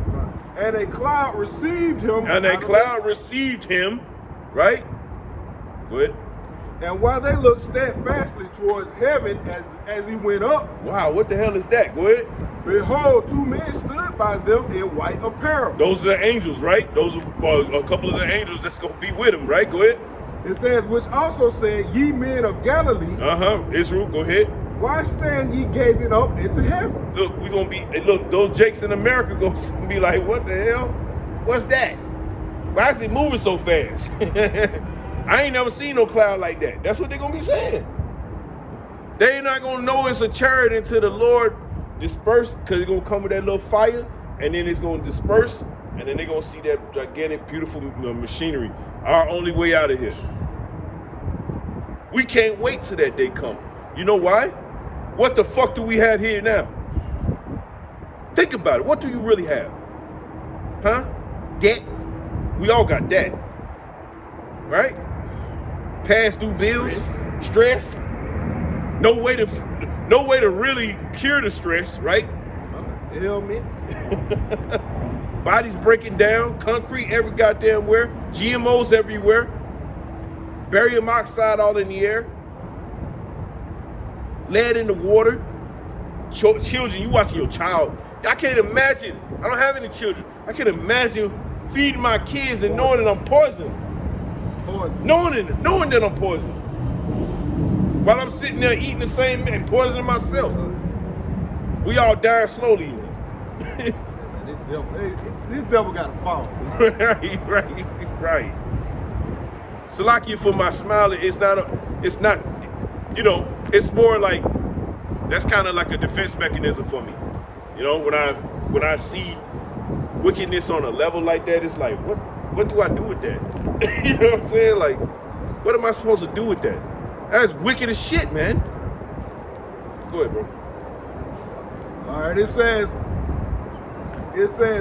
And a cloud received him.
And a cloud received him, right? Go ahead.
And while they looked steadfastly towards heaven as he went up.
Wow, what the hell is that? Go ahead.
Behold, two men stood by them in white apparel.
Those are the angels, right? Those are a couple of the angels that's going to be with him, right? Go ahead.
It says, which also said, ye men of Galilee.
Israel, go ahead.
Why stand ye gazing up into heaven?
Look, we're going to be, those Jakes in America going to be like, what the hell? What's that? Why is it moving so fast? I ain't never seen no cloud like that. That's what they're going to be saying. They ain't not going to know it's a chariot until the Lord disperse, because it's going to come with that little fire, and then it's going to disperse, and then they're going to see that gigantic, beautiful machinery. Our only way out of here. We can't wait till that day come. You know why? What the fuck do we have here now? Think about it. What do you really have? Huh? Debt. We all got debt. Right? Past due bills, stress. No way to really cure the stress, right?
Ailments.
Bodies breaking down, concrete every goddamn where, GMOs everywhere, barium oxide all in the air, lead in the water. Children, you watching your child. I can't imagine. I don't have any children. I can't imagine feeding my kids and knowing that I'm poisoned. Knowing that I'm poisoned. While I'm sitting there eating the same and poisoning myself. We all dying slowly.
This devil got to fall.
Right. Salakia for my smile, it's not, it's more like, that's kind of like a defense mechanism for me. When I see wickedness on a level like that, it's like, what do I do with that? You know what I'm saying? Like, what am I supposed to do with that? That's wicked as shit, man. Go ahead, bro.
All right, it says,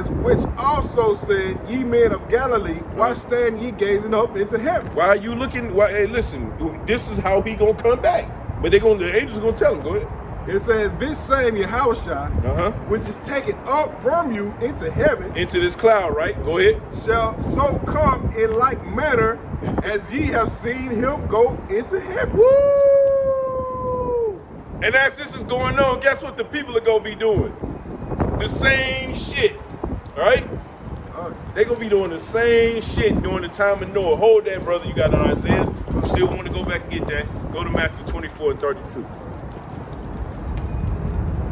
which also said, ye men of Galilee, why stand ye gazing up into heaven?
Why are you looking? Hey, listen, this is how he gonna come back. But the angels are gonna tell him. Go ahead.
It says, this same Yahushua, which is taken up from you into heaven,
into this cloud, right? Go ahead.
Shall so come in like manner as ye have seen him go into heaven.
Woo! And as this is going on, guess what the people are gonna be doing? The same shit, all right? They're gonna be doing the same shit during the time of Noah. Hold that, brother. You got Isaiah. You still want to go back and get that? Go to Matthew 24 and 32.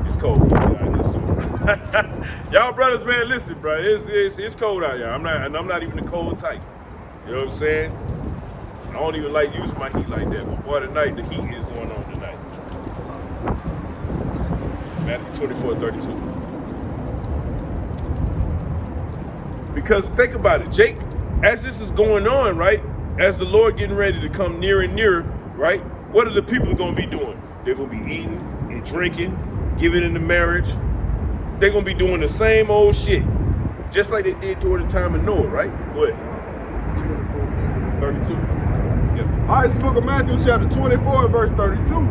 It's cold out here soon. Y'all brothers, man, listen, bro. It's cold out here. I'm not even the cold type. You know what I'm saying? I don't even like using my heat like that. But boy, tonight the heat is going on tonight. Matthew 24 and 32. Because think about it, Jake, as this is going on, right? As the Lord getting ready to come nearer and nearer, right? What are the people going to be doing? They're going to be eating and drinking, giving into marriage. They're going to be doing the same old shit, just like they did during the time of Noah, right? What? 32. Yep.
All right, it's the book of Matthew, chapter 24, verse 32.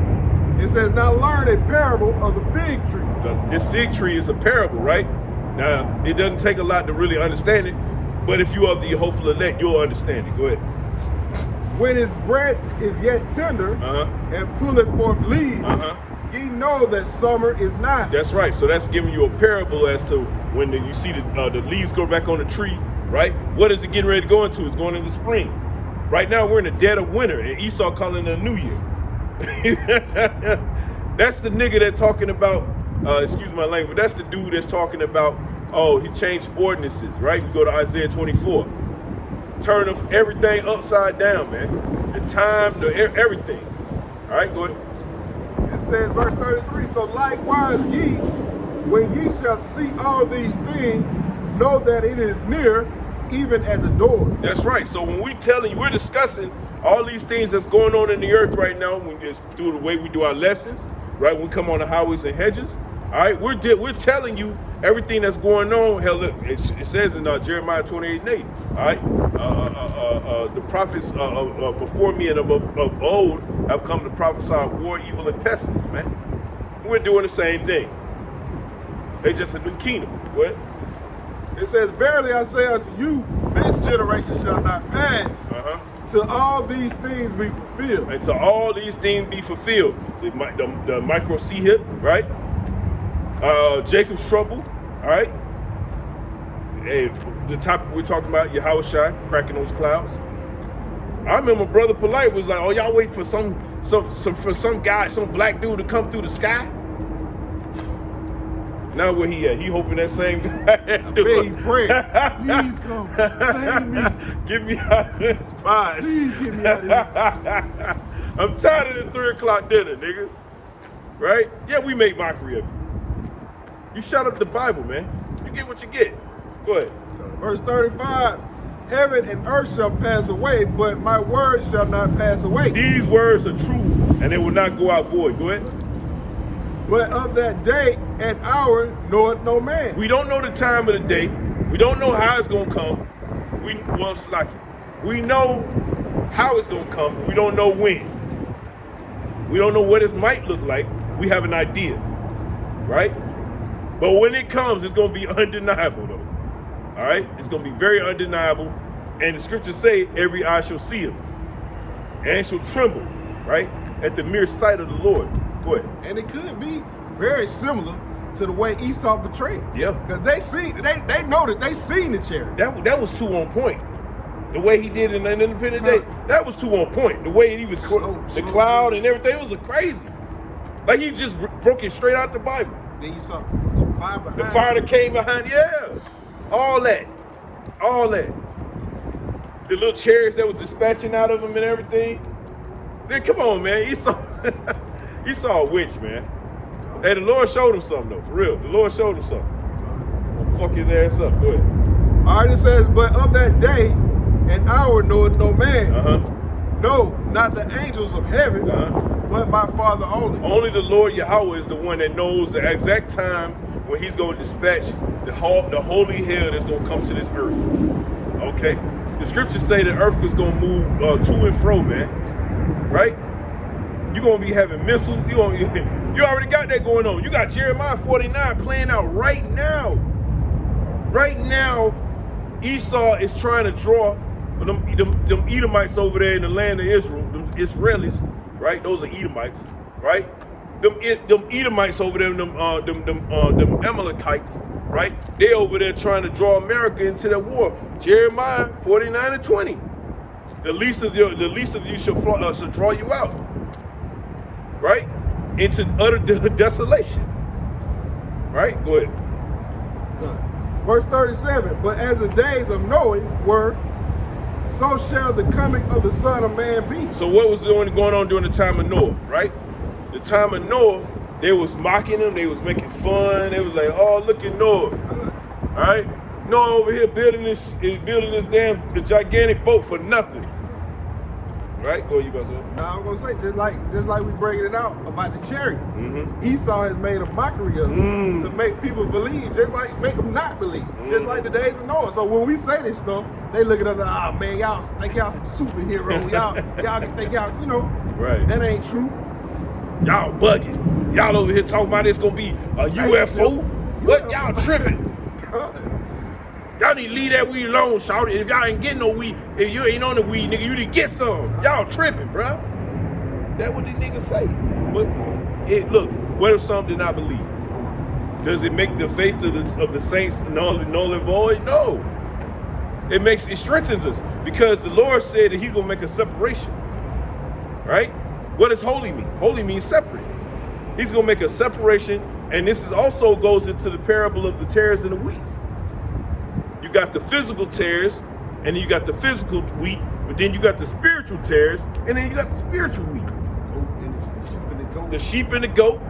It says, now learn a parable of the fig tree.
This fig tree is a parable, right? Now, it doesn't take a lot to really understand it, but if you are the hopeful elect, you'll understand it. Go ahead.
When his branch is yet tender and pulleth forth leaves, ye know that summer is nigh.
That's right. So that's giving you a parable as to when you see the leaves go back on the tree, right? What is it getting ready to go into? It's going into spring. Right now, we're in the dead of winter, and Esau calling it a new year. That's the nigga that's talking about, excuse my language, that's the dude that's talking about, oh, he changed ordinances, right? You go to Isaiah 24. Turn of everything upside down, man. The time, everything. All right, go ahead.
It says, verse 33, so likewise ye, when ye shall see all these things, know that it is near, even at the door.
That's right. So when we telling you, we're discussing all these things that's going on in the earth right now, when it's through the way we do our lessons, right? When we come on the highways and hedges, all right? We're telling you everything that's going on. Hell, look, it says in Jeremiah 28:8, all right? The prophets before me and of old have come to prophesy war, evil, and pestilence, man. We're doing the same thing. It's just a new kingdom. What?
It says, verily I say unto you, this generation shall not pass till all these things be fulfilled.
And to all these things be fulfilled. The micro C hip, right? Jacob's trouble, all right? Hey, the topic we're talking about, Yahushua cracking those clouds. I remember Brother Polite was like, oh, y'all wait for some guy, some black dude to come through the sky? Now where he at? He hoping that same guy.
I bet he pray. Please come save me.
Get me out of this pod.
Please get me out of here.
I'm tired of this 3 o'clock dinner, nigga. Right? Yeah, we make mockery of you. You shut up the Bible, man. You get what you get. Go ahead.
Verse 35, heaven and earth shall pass away, but my words shall not pass away.
These words are true, and they will not go out void. Go ahead.
But of that day and hour knoweth no man.
We don't know the time of the day. We don't know how it's going to come. We know how it's going to come. We don't know when. We don't know what it might look like. We have an idea, right? But when it comes, it's going to be undeniable, though. All right? It's going to be very undeniable. And the scriptures say, every eye shall see him and shall tremble, right? At the mere sight of the Lord. Go ahead.
And it could be very similar to the way Esau betrayed.
Yeah.
Because they know that they seen the chariot.
That was too on point. The way he did in an Independent Day, that was too on point. The way he was the cloud and everything, it was crazy. Like he just broke it straight out the Bible.
Then you saw the fire behind.
The fire that came behind, yeah. All that. The little chariots that were dispatching out of him and everything. Then come on, man. He saw a witch, man. Hey, the Lord showed him something, though. For real. The Lord showed him something. I'll fuck his ass up. Go ahead.
All right, it says, but of that day and hour knoweth no man. No, not the angels of heaven, but my Father only.
Only the Lord Yahweh is the one that knows the exact time when he's going to dispatch the holy hell that's going to come to this earth. Okay? The scriptures say the earth is going to move to and fro, man. Right? You're going to be having missiles. You already got that going on. You got Jeremiah 49 playing out right now. Right now, Esau is trying to draw them Edomites over there in the land of Israel, them Israelis, right? Those are Edomites, right? Them Edomites over there, them Amalekites, right? They over there trying to draw America into that war. Jeremiah 49:20. The least of you shall draw you out, right? Into utter desolation, right? Go ahead.
Verse 37, but as the days of Noah were, so shall the coming of the Son of Man be.
So what was going on during the time of Noah, right? The time of Noah, they was mocking him, they was making fun, they was like, oh, look at Noah, all right? Noah over here building this damn gigantic boat for nothing. Right? Go, you about to say?
Now I'm gonna say just like we breaking it out about the chariots. Esau has made a mockery of them to make people believe, just like make them not believe, just like the days of Noah. So when we say this stuff, they look at us like, oh man, y'all think y'all some superheroes. y'all think y'all, you know,
right?
That ain't true.
Y'all bugging. Y'all over here talking about it's gonna be a UFO. What? Y'all tripping? Y'all need to leave that weed alone, shawty. If y'all ain't getting no weed, if you ain't on the weed, nigga, you need to get some. Y'all tripping, bruh. That's what these niggas say. But look, what if some did not believe? Does it make the faith of the saints null and void? No. It strengthens us because the Lord said that he's gonna make a separation. Right? What does holy mean? Holy means separate. He's gonna make a separation, and this also goes into the parable of the tares and the wheats. You got the physical tares, and then you got the physical wheat, but then you got the spiritual tares, and then you got the spiritual wheat. the sheep and the goat.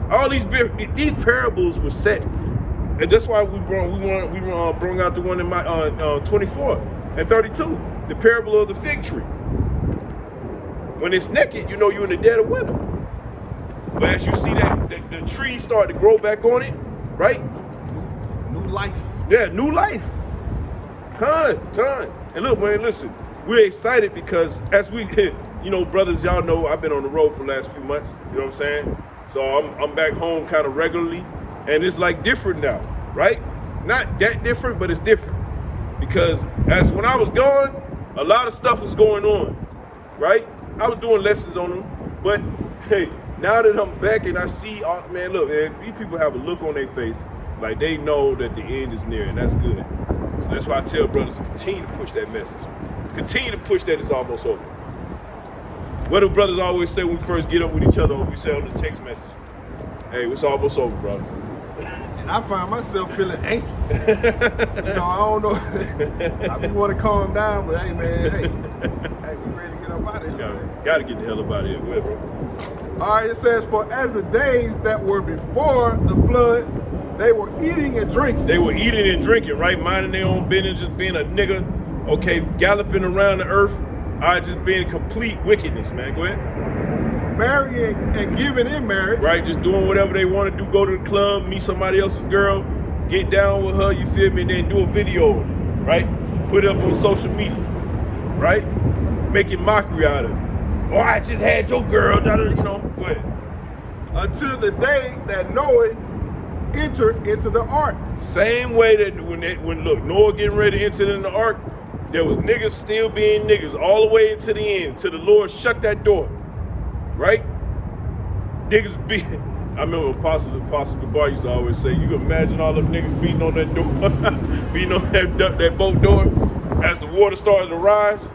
All these parables were set, and that's why we brought out the one in my 24 and 32, the parable of the fig tree. When it's naked, you know you're in the dead of winter. But as you see that the tree start to grow back on it, right?
New life.
Yeah, new life. Come. And look, man, listen, we're excited because as we, brothers, y'all know I've been on the road for the last few months. You know what I'm saying? So I'm back home kind of regularly, and it's like different now, right? Not that different, but it's different because as when I was gone, a lot of stuff was going on, right? I was doing lessons on them, but hey, now that I'm back and I see, man, look, man, these people have a look on their face like they know that the end is near, and that's good. So that's why I tell brothers to continue to push that message. Continue to push that it's almost over. What do brothers always say when we first get up with each other or we say on the text message? Hey, it's almost over, brother.
And I find myself feeling anxious. I don't know. I want to calm down, but hey, man, hey, we ready to get up out of here.
Gotta get the hell up out of here. Go ahead, bro.
All right, it says, for as the days that were before the flood, they were eating and drinking.
They were eating and drinking, right? Minding their own business, just being a nigga, okay, galloping around the earth, all right, just being complete wickedness, man. Go ahead.
Marrying and giving in marriage.
Right, just doing whatever they want to do, go to the club, meet somebody else's girl, get down with her, you feel me, and then do a video, right? Put it up on social media, right? Making mockery out of it. Oh, I just had your girl, go ahead.
Until the day that Noah entered into the ark.
Same way that when Noah getting ready to enter in the ark, there was niggas still being niggas all the way into the end, till the Lord shut that door, right? Niggas be, I remember Apostle Gabar used to always say, you can imagine all them niggas beating on that door, beating on that boat door as the water started to rise.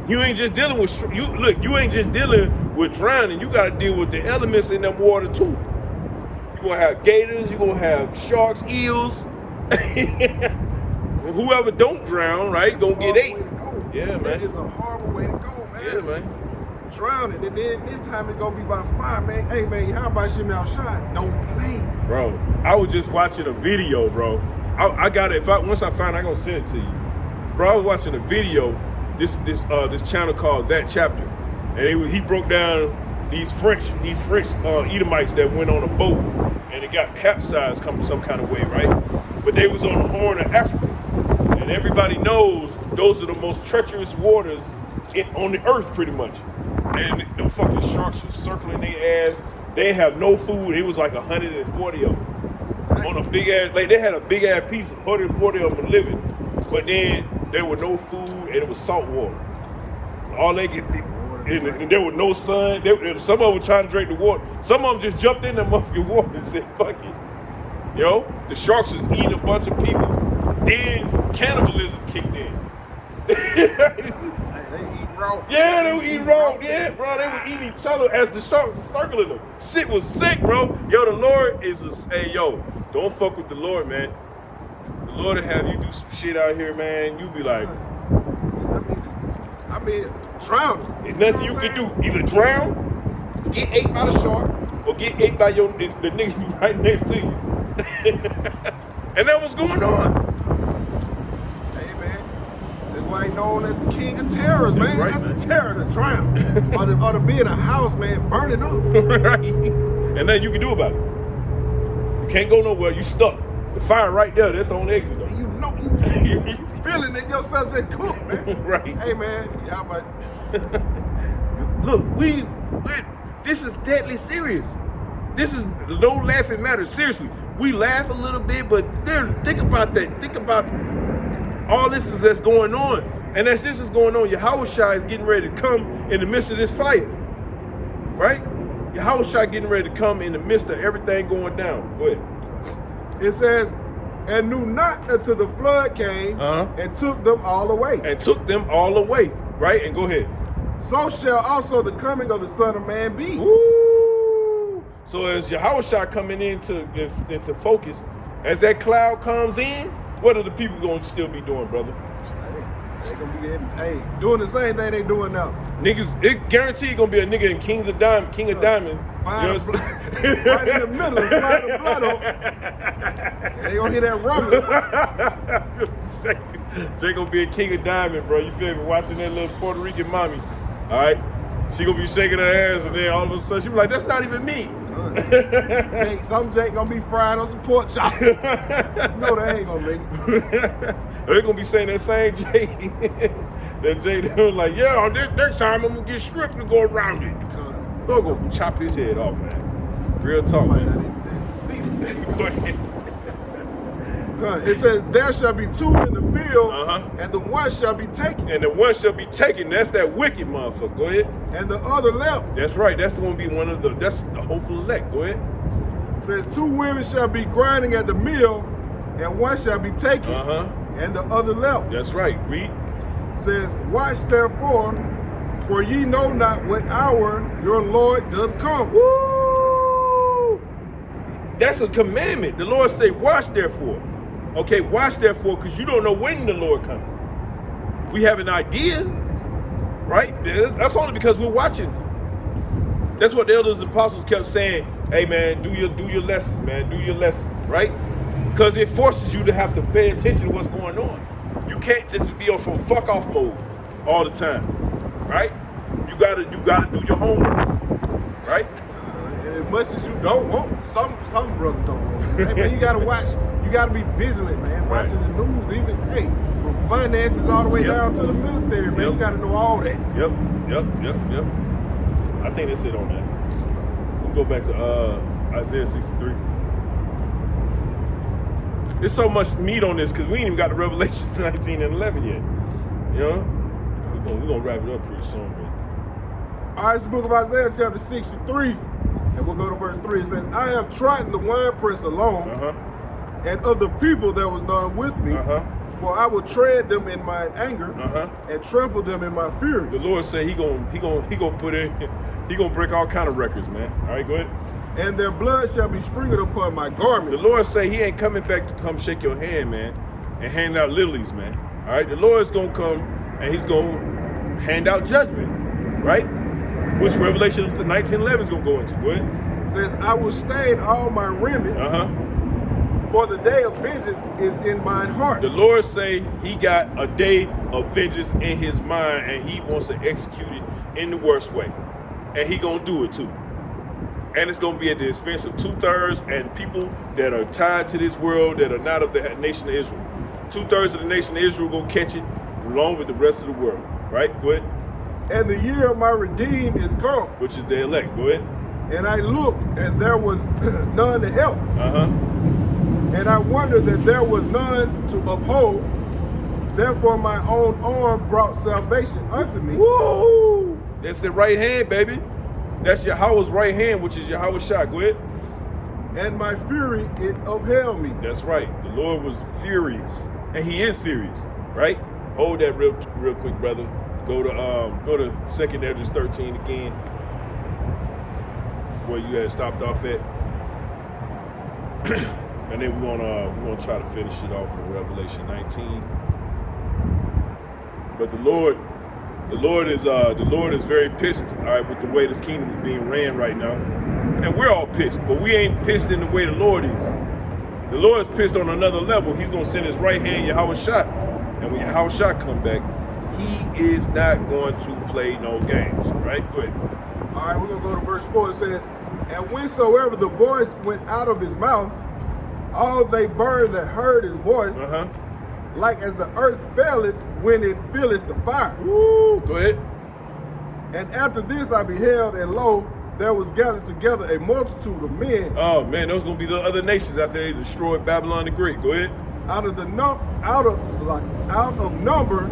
You ain't just dealing with, you ain't just dealing with drowning, you gotta deal with the elements in that water too. You're gonna have gators, you're gonna have sharks, eels. Whoever don't drown, right, gonna get ate. Yeah, man.
That is a horrible way to go, man.
Yeah, man.
Drowning, and then this time it's gonna be by fire, man. Hey, man, how about shit outside? Don't play.
Bro, I was just watching a video, bro. I got it. Once I find it, I'm gonna send it to you. Bro, I was watching a video, this channel called That Chapter. And he broke down these French Edomites that went on a boat and it got capsized some kind of way, right? But they was on the Horn of Africa. And everybody knows those are the most treacherous waters on the earth, pretty much. And them fucking sharks were circling their ass. They have no food. It was like 140 of them. On a big ass, like they had a big ass piece, 140 of them living. But then there was no food and it was salt water. So all they could, and there was no sun. Some of them were trying to drink the water. Some of them just jumped in the motherfucking water and said, fuck it. The sharks was eating a bunch of people. Then cannibalism kicked in.
They eat raw.
Yeah, they were eating raw. Yeah, bro, they were eating each other as the sharks were circling them. Shit was sick, bro. Yo, the Lord don't fuck with the Lord, man. The Lord will have you do some shit out here, man. You be like,
drown.
There's nothing you can do. Either drown, get ate by the shark, or get ate by the nigga right next to you. And that was going on.
Hey, man. That's why he known as the king of terrors, man.
Right,
That's
man.
a terror to drown. or to be in a house, man, burning up.
Right. And nothing you can do about it. You can't go nowhere. You stuck. The fire right there. That's the only exit, though.
You know, you feeling it yourself just cook, man.
Right.
Hey, man, y'all, but
Look, this is deadly serious. This is no laughing matter. Seriously, we laugh a little bit, but then think about that. Think about all this that's going on. And as this is going on, Yahushua is getting ready to come in the midst of this fire. Right? Yahushua getting ready to come in the midst of everything going down. Go ahead.
it says, and knew not until the flood came and took them all away.
And took them all away. Right? And go ahead.
So shall also the coming of the Son of Man be.
Woo! So as Yahushua coming into focus, as that cloud comes in, what are the people going to still be doing, brother?
They gonna be doing the same thing they doing now.
Niggas, it guaranteed gonna be a nigga in King of Diamond. You know
right in the middle, slide the blood on. They gonna hear that rumbling.
Jay gonna be a King of Diamond, bro. You feel me? Watching that little Puerto Rican mommy. All right, she gonna be shaking her ass, and then all of a sudden she be like, "That's not even me."
Jake gonna be frying on some pork chop. No, they ain't gonna make it.
They're gonna be saying that same Jay. That Jay, they was like, "Yeah, next time I'm gonna get stripped to go around it." They'll go chop his head off, man. Real talk, man. Go ahead.
It says, there shall be two in the field, and the one shall be taken.
And the one shall be taken. That's that wicked motherfucker. Go ahead.
And the other left.
That's right. That's going to be that's the hopeful elect. Go ahead.
It says, two women shall be grinding at the mill, and one shall be taken, and the other left.
That's right. Read.
It says, watch therefore, for ye know not what hour your Lord doth come.
Woo! That's a commandment. The Lord say, watch therefore. Okay, watch therefore, because you don't know when the Lord comes. We have an idea, right? That's only because we're watching. That's what the elders and apostles kept saying. Hey man, do your lessons, man. Do your lessons, right? Because it forces you to have to pay attention to what's going on. You can't just be on some fuck off mode all the time, right? You gotta do your homework, right?
As much as you don't want, some brothers don't want. Hey, man, you gotta watch. You gotta be vigilant, man. Watching the news, even from finances all the way down to the military, man. You gotta know all that.
Yep. I think that's it on that. We'll go back to Isaiah 63. There's so much meat on this because we ain't even got the Revelation 19 and 11 yet. You know, we're gonna wrap it up pretty soon, man.
All right, it's the book of Isaiah, chapter 63, and we'll go to verse 3. It says, I have trodden the winepress alone, and of the people there was none with me, for I will tread them in my anger, and trample them in my fury.
The Lord said he gonna break all kind of records, man. All right, go ahead.
And their blood shall be sprinkled upon my garments.
The Lord say he ain't coming back to come shake your hand, man, and hand out lilies, man. All right, the Lord's gonna come and he's gonna hand out judgment, right? Which Revelation 19:11 is gonna go into. Go ahead.
It says, I will stain all my remnant, for the day of vengeance is in mine heart.
The Lord say he got a day of vengeance in his mind, and he wants to execute it in the worst way, and he gonna do it too. And it's gonna be at the expense of 2/3 and people that are tied to this world that are not of the nation of Israel. 2/3 of the nation of Israel gonna catch it, along with the rest of the world. Right? Go ahead.
And the year of my redeemed is come.
Which is the elect. Go ahead.
And I looked, and there was none to help. And I wondered that there was none to uphold. Therefore my own arm brought salvation unto me.
Woo! That's the right hand, baby. That's Yahweh's right hand, which is Yahweh's shot. Go ahead.
And my fury, it upheld me.
That's right. The Lord was furious. And he is furious, right? Hold that real quick, brother. Go to 2nd Hedges 13 again, where you had stopped off at, and then we're gonna try to finish it off with Revelation 19. But the Lord is very pissed, all right, with the way this kingdom is being ran right now, and we're all pissed, but we ain't pissed in the way the Lord is. The Lord is pissed on another level. He's gonna send his right hand, Yahweh shot, and when Yahweh shot come back, he is not going to play no games, right? Go ahead.
All right, we're going to go to verse 4. It says, and whensoever the voice went out of his mouth, all they burned that heard his voice, like as the earth faileth when it filleth the fire.
Woo, go ahead.
And after this I beheld, and lo, there was gathered together a multitude of men.
Oh man, those going to be the other nations after they destroyed Babylon the Great. Go ahead.
Out of number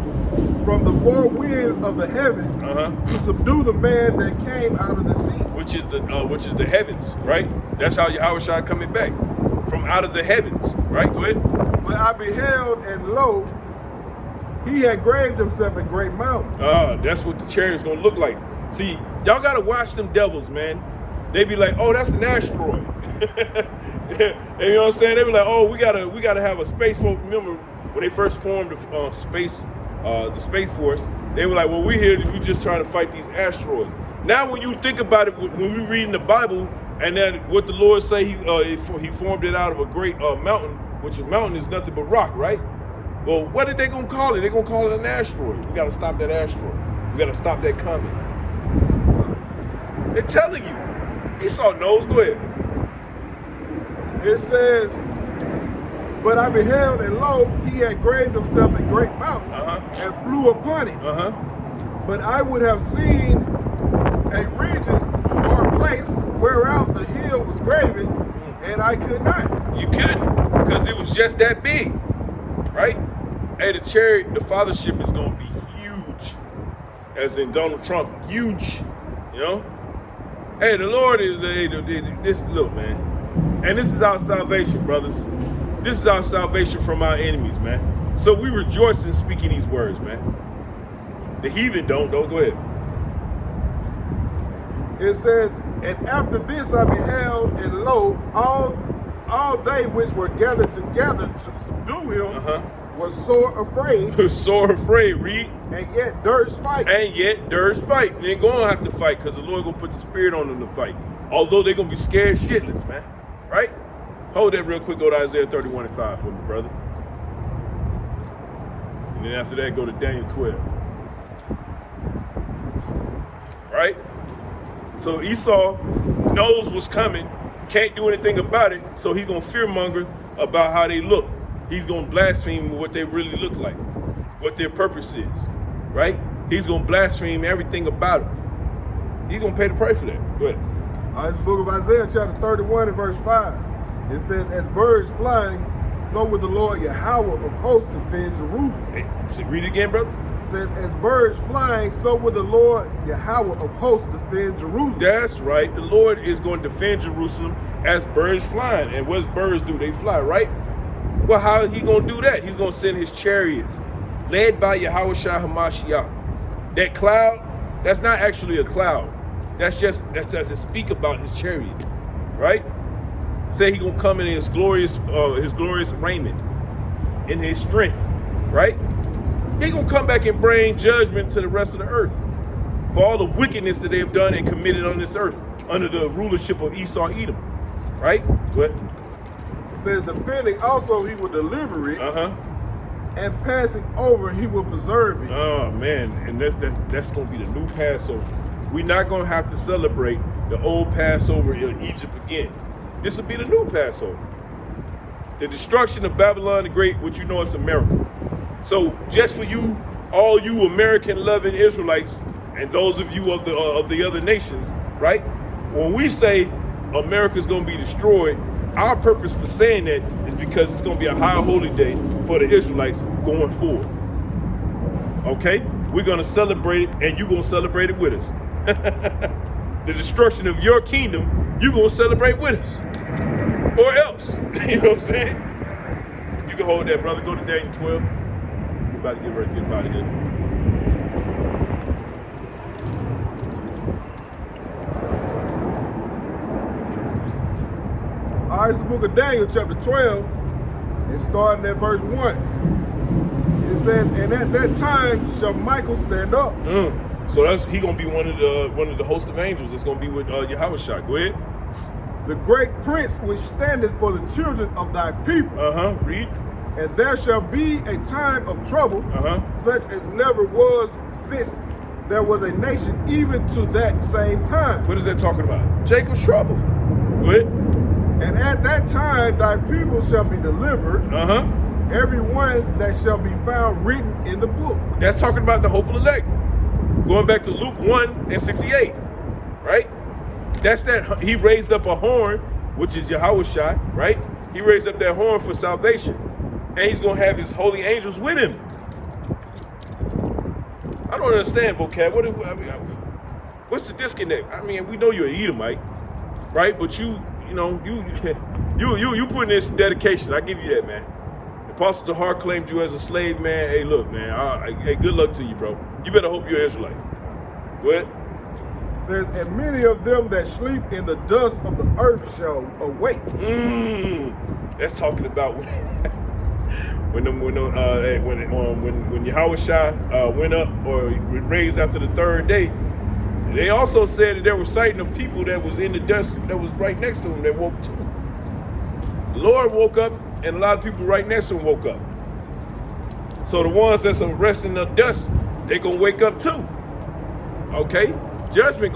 from the four winds of the heaven to subdue the man that came out of the sea,
which is the heavens, right? That's how Yahweh Shai coming back from out of the heavens, right? Go ahead.
But I beheld, and lo, he had graved himself a great mountain.
That's what the chariot's gonna look like. See, y'all gotta watch them devils, man. They be like, oh, that's an asteroid. You know what I'm saying? They be like, oh, we gotta have a space for. Remember when they first formed the space the Space Force. They were like, well, we're here, we just trying to fight these asteroids. Now, when you think about it, when we read in the Bible, and then what the Lord say, he formed it out of a great mountain, which a mountain is nothing but rock, right? Well, what are they gonna call it? They're gonna call it an asteroid. We gotta stop that asteroid. We gotta stop that comet. They're telling you. Esau knows. Go ahead.
It says, but I beheld, and lo, he had graved himself a great mountain and flew upon it. But I would have seen a region or place whereout the hill was graven, and I could not.
You couldn't, because it was just that big, right? Hey, the chariot, the fathership is going to be huge, as in Donald Trump, huge, you know? Hey, the Lord is this, look, man, and this is our salvation, brothers. This is our salvation from our enemies, man. So we rejoice in speaking these words, man. The heathen don't, go ahead.
It says, and after this I beheld, and lo, all they which were gathered together to subdue him was sore afraid.
Sore afraid, read.
And yet durst fight.
And yet durst fight. They ain't gonna have to fight because the Lord gonna put the spirit on them to fight. Although they're gonna be scared shitless, man. Right? Hold that real quick. Go to Isaiah 31:5 for me, brother. And then after that, go to Daniel 12. Right? So Esau knows what's coming, can't do anything about it, so he's gonna fearmonger about how they look. He's gonna blaspheme what they really look like, what their purpose is, right? He's gonna blaspheme everything about them. He's gonna pay the price for that. Go ahead.
All right, it's the book of Isaiah, chapter 31 and verse 5. It says, as birds flying, so will the Lord Yahweh of hosts defend Jerusalem.
Hey, read it again, brother.
It says, as birds flying, so will the Lord Yahweh of hosts defend Jerusalem.
That's right. The Lord is going to defend Jerusalem as birds flying. And what birds do? They fly, right? Well, how is he going to do that? He's going to send his chariots, led by Yahweh Shah Hamashiach. That cloud, that's not actually a cloud. That's just to speak about his chariot, right? Say he's going to come in his glorious raiment, in his strength, right? He's going to come back and bring judgment to the rest of the earth for all the wickedness that they have done and committed on this earth under the rulership of Esau Edom, right? What?
It says, defending also he will deliver it, and passing over he will preserve it.
Oh, man, and that's going to be the new Passover. We're not going to have to celebrate the old Passover in Egypt again. This will be the new Passover. The destruction of Babylon the Great, which you know is a miracle. So just for you, all you American-loving Israelites, and those of you of the other nations, right? When we say America's going to be destroyed, our purpose for saying that is because it's going to be a high holy day for the Israelites going forward. Okay? We're going to celebrate it, and you're going to celebrate it with us. The destruction of your kingdom, you're going to celebrate with us. Or else. You know what I'm saying? You can hold that, brother. Go to Daniel 12. We're about to get ready to get out of here.
All right, it's the book of Daniel, chapter 12, and starting at verse 1. It says, and at that time shall Michael stand up.
So he gonna be one of the host of angels. It's gonna be with Yahweh Shah. Go ahead.
The great prince which standeth for the children of thy people.
Read.
And there shall be a time of trouble, such as never was since there was a nation, even to that same time.
What is that talking about? Jacob's trouble. Go ahead.
And at that time thy people shall be delivered, every one that shall be found written in the book.
That's talking about the hopeful elect. Going back to Luke 1:68, right? That's that he raised up a horn, which is Yahweh Shai, right? He raised up that horn for salvation. And he's going to have his holy angels with him. I don't understand, vocab. What's the disconnect? I mean, we know you're an Edomite, right? But you put in this dedication. I give you that, man. Apostle Tahar claimed you as a slave, man. Hey, look, man. Hey, good luck to you, bro. You better hope you're Israelite. Go ahead.
It says, and many of them that sleep in the dust of the earth shall awake.
That's talking about when Yahushua went up or raised after the third day, they also said that there were sighting of people that was in the dust that was right next to him that woke too. The Lord woke up, and a lot of people right next to him woke up. So the ones that's resting in the dust, they gonna wake up too. Okay, judgment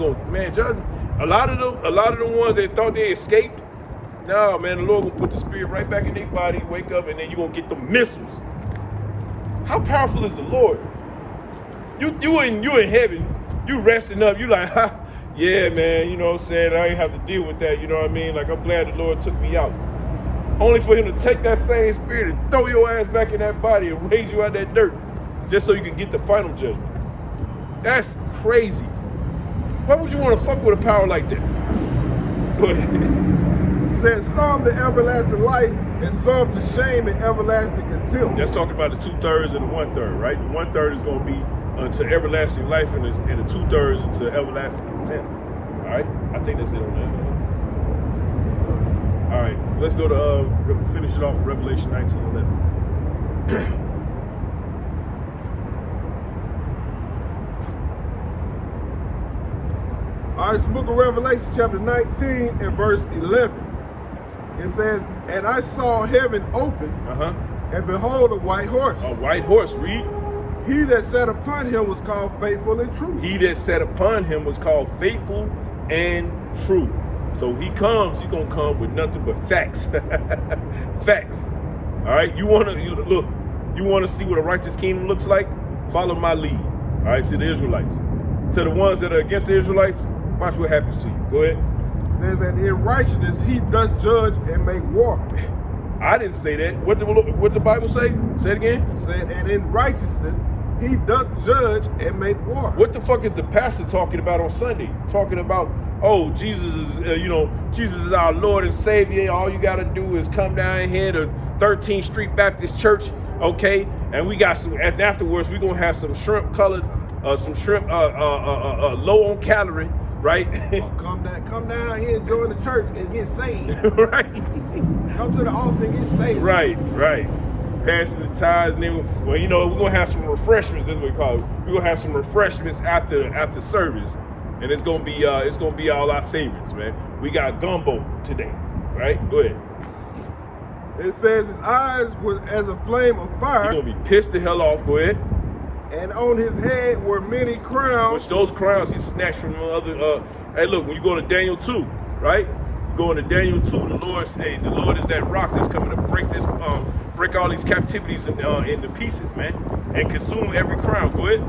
judgment. A lot of the ones that thought they escaped, no man, the Lord will put the spirit right back in their body, wake up, and then you gonna get the missiles. How powerful is the Lord? You in heaven, you resting up, you like, ha, yeah man, you know what I'm saying? I ain't have to deal with that, you know what I mean? Like I'm glad the Lord took me out. Only for him to take that same spirit and throw your ass back in that body and raise you out of that dirt, just so you can get the final judgment. That's crazy. Why would you want to fuck with a power like that? Go ahead.
Said some to everlasting life and some to shame and everlasting contempt.
That's talking about the 2/3 and the 1/3, right? The 1/3 is going to be unto everlasting life, and the 2/3 into everlasting contempt. All right, I think that's it on that. All right, let's go to finish it off. Revelation 19:11.
All right, it's the book of Revelation, chapter 19 and verse 11. It says, "And I saw heaven open, and behold, a white horse.
A white horse, read.
He that sat upon him was called Faithful and True."
He that sat upon him was called Faithful and True. So he comes, he's going to come with nothing but facts. Facts. All right, you want to see what a righteous kingdom looks like? Follow my lead. All right, to the Israelites. To the ones that are against the Israelites, watch what happens to you. Go ahead.
It says, "And in righteousness he does judge and make war."
I didn't say that. What the Bible say? Say it again.
It said, "And in righteousness he doth judge and make war."
What the fuck is the pastor talking about on Sunday? Talking about, oh, Jesus is, Jesus is our Lord and Savior. All you got to do is come down here to 13th Street Baptist Church, okay? And we got some. And afterwards, we're gonna have some shrimp colored, low on calorie, right?
Come down here, join the church, and get saved.
Right.
Come to the altar and get saved.
Right. Passing the tithes, and then, well, we're gonna have some refreshments. That's what we call it. We're gonna have some refreshments after service. And it's gonna be all our favorites, man. We got gumbo today, right? Go ahead.
It says his eyes were as a flame of fire.
He's gonna be pissed the hell off. Go ahead.
And on his head were many crowns.
Which those crowns he snatched from other. Hey, look, when you go to Daniel 2, right? You go into Daniel 2. The Lord is that rock that's coming to break all these captivities into pieces, man, and consume every crown. Go ahead.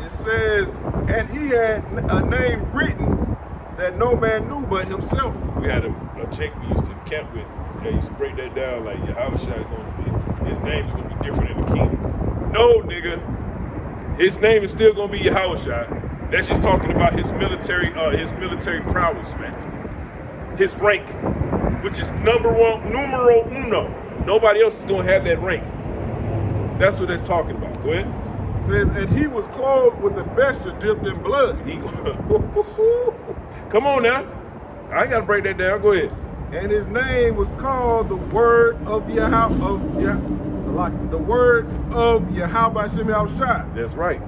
It says, and he had a name written that no man knew but himself.
We had a chick we used to camp with. They used to break that down like Yahushua is going to be, his name is going to be different in the kingdom. No, nigga, his name is still going to be Yahushua. That's just talking about his military prowess, man. His rank, which is numero uno. Nobody else is going to have that rank. That's what that's talking about. Go ahead.
It says, and he was clothed with a vesture dipped in blood.
Come on now. I ain't got to break that down. Go ahead.
And his name was called the Word of Yahweh, the Word of Yahweh Shem Yahushua.
That's right.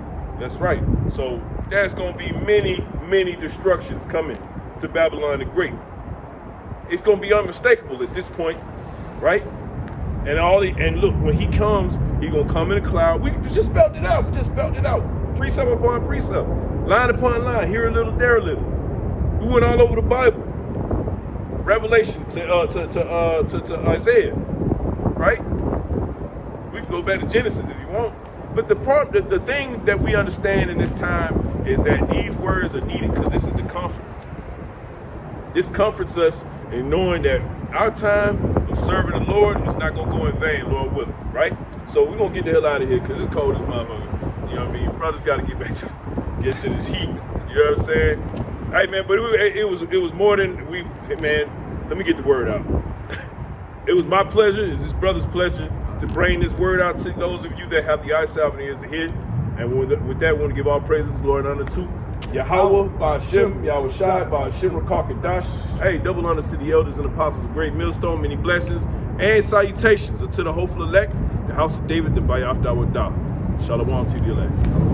So there's going to be many destructions coming to Babylon the Great. It's going to be unmistakable at this point, right? And look, when he comes, he's going to come in a cloud. We just spelled it out. Precept upon precept, line upon line, here a little, there a little. We went all over the Bible. Revelation to Isaiah, right? We can go back to Genesis if you want. But the thing that we understand in this time is that these words are needed because this is the comfort. This comforts us in knowing that our time of serving the Lord is not going to go in vain, Lord willing, right? So we're going to get the hell out of here because it's cold as motherfucker. You know what I mean? Brothers got to get to this heat. You know what I'm saying? Hey, man, but it was more than man, let me get the word out. It was my pleasure, it's his brother's pleasure to bring this word out to those of you that have the eyes, salve, and ears to hear. And with that, we want to give all praises, glory, and honor to Yahweh, Ba'ashem, Yahushai, Ba'ashem, Rakakadash. Hey, double honor to the elders and apostles of Great Millstone, many blessings. And salutations unto the hopeful elect, the house of David, the Bayaf Dawadah. Shalom to the elect.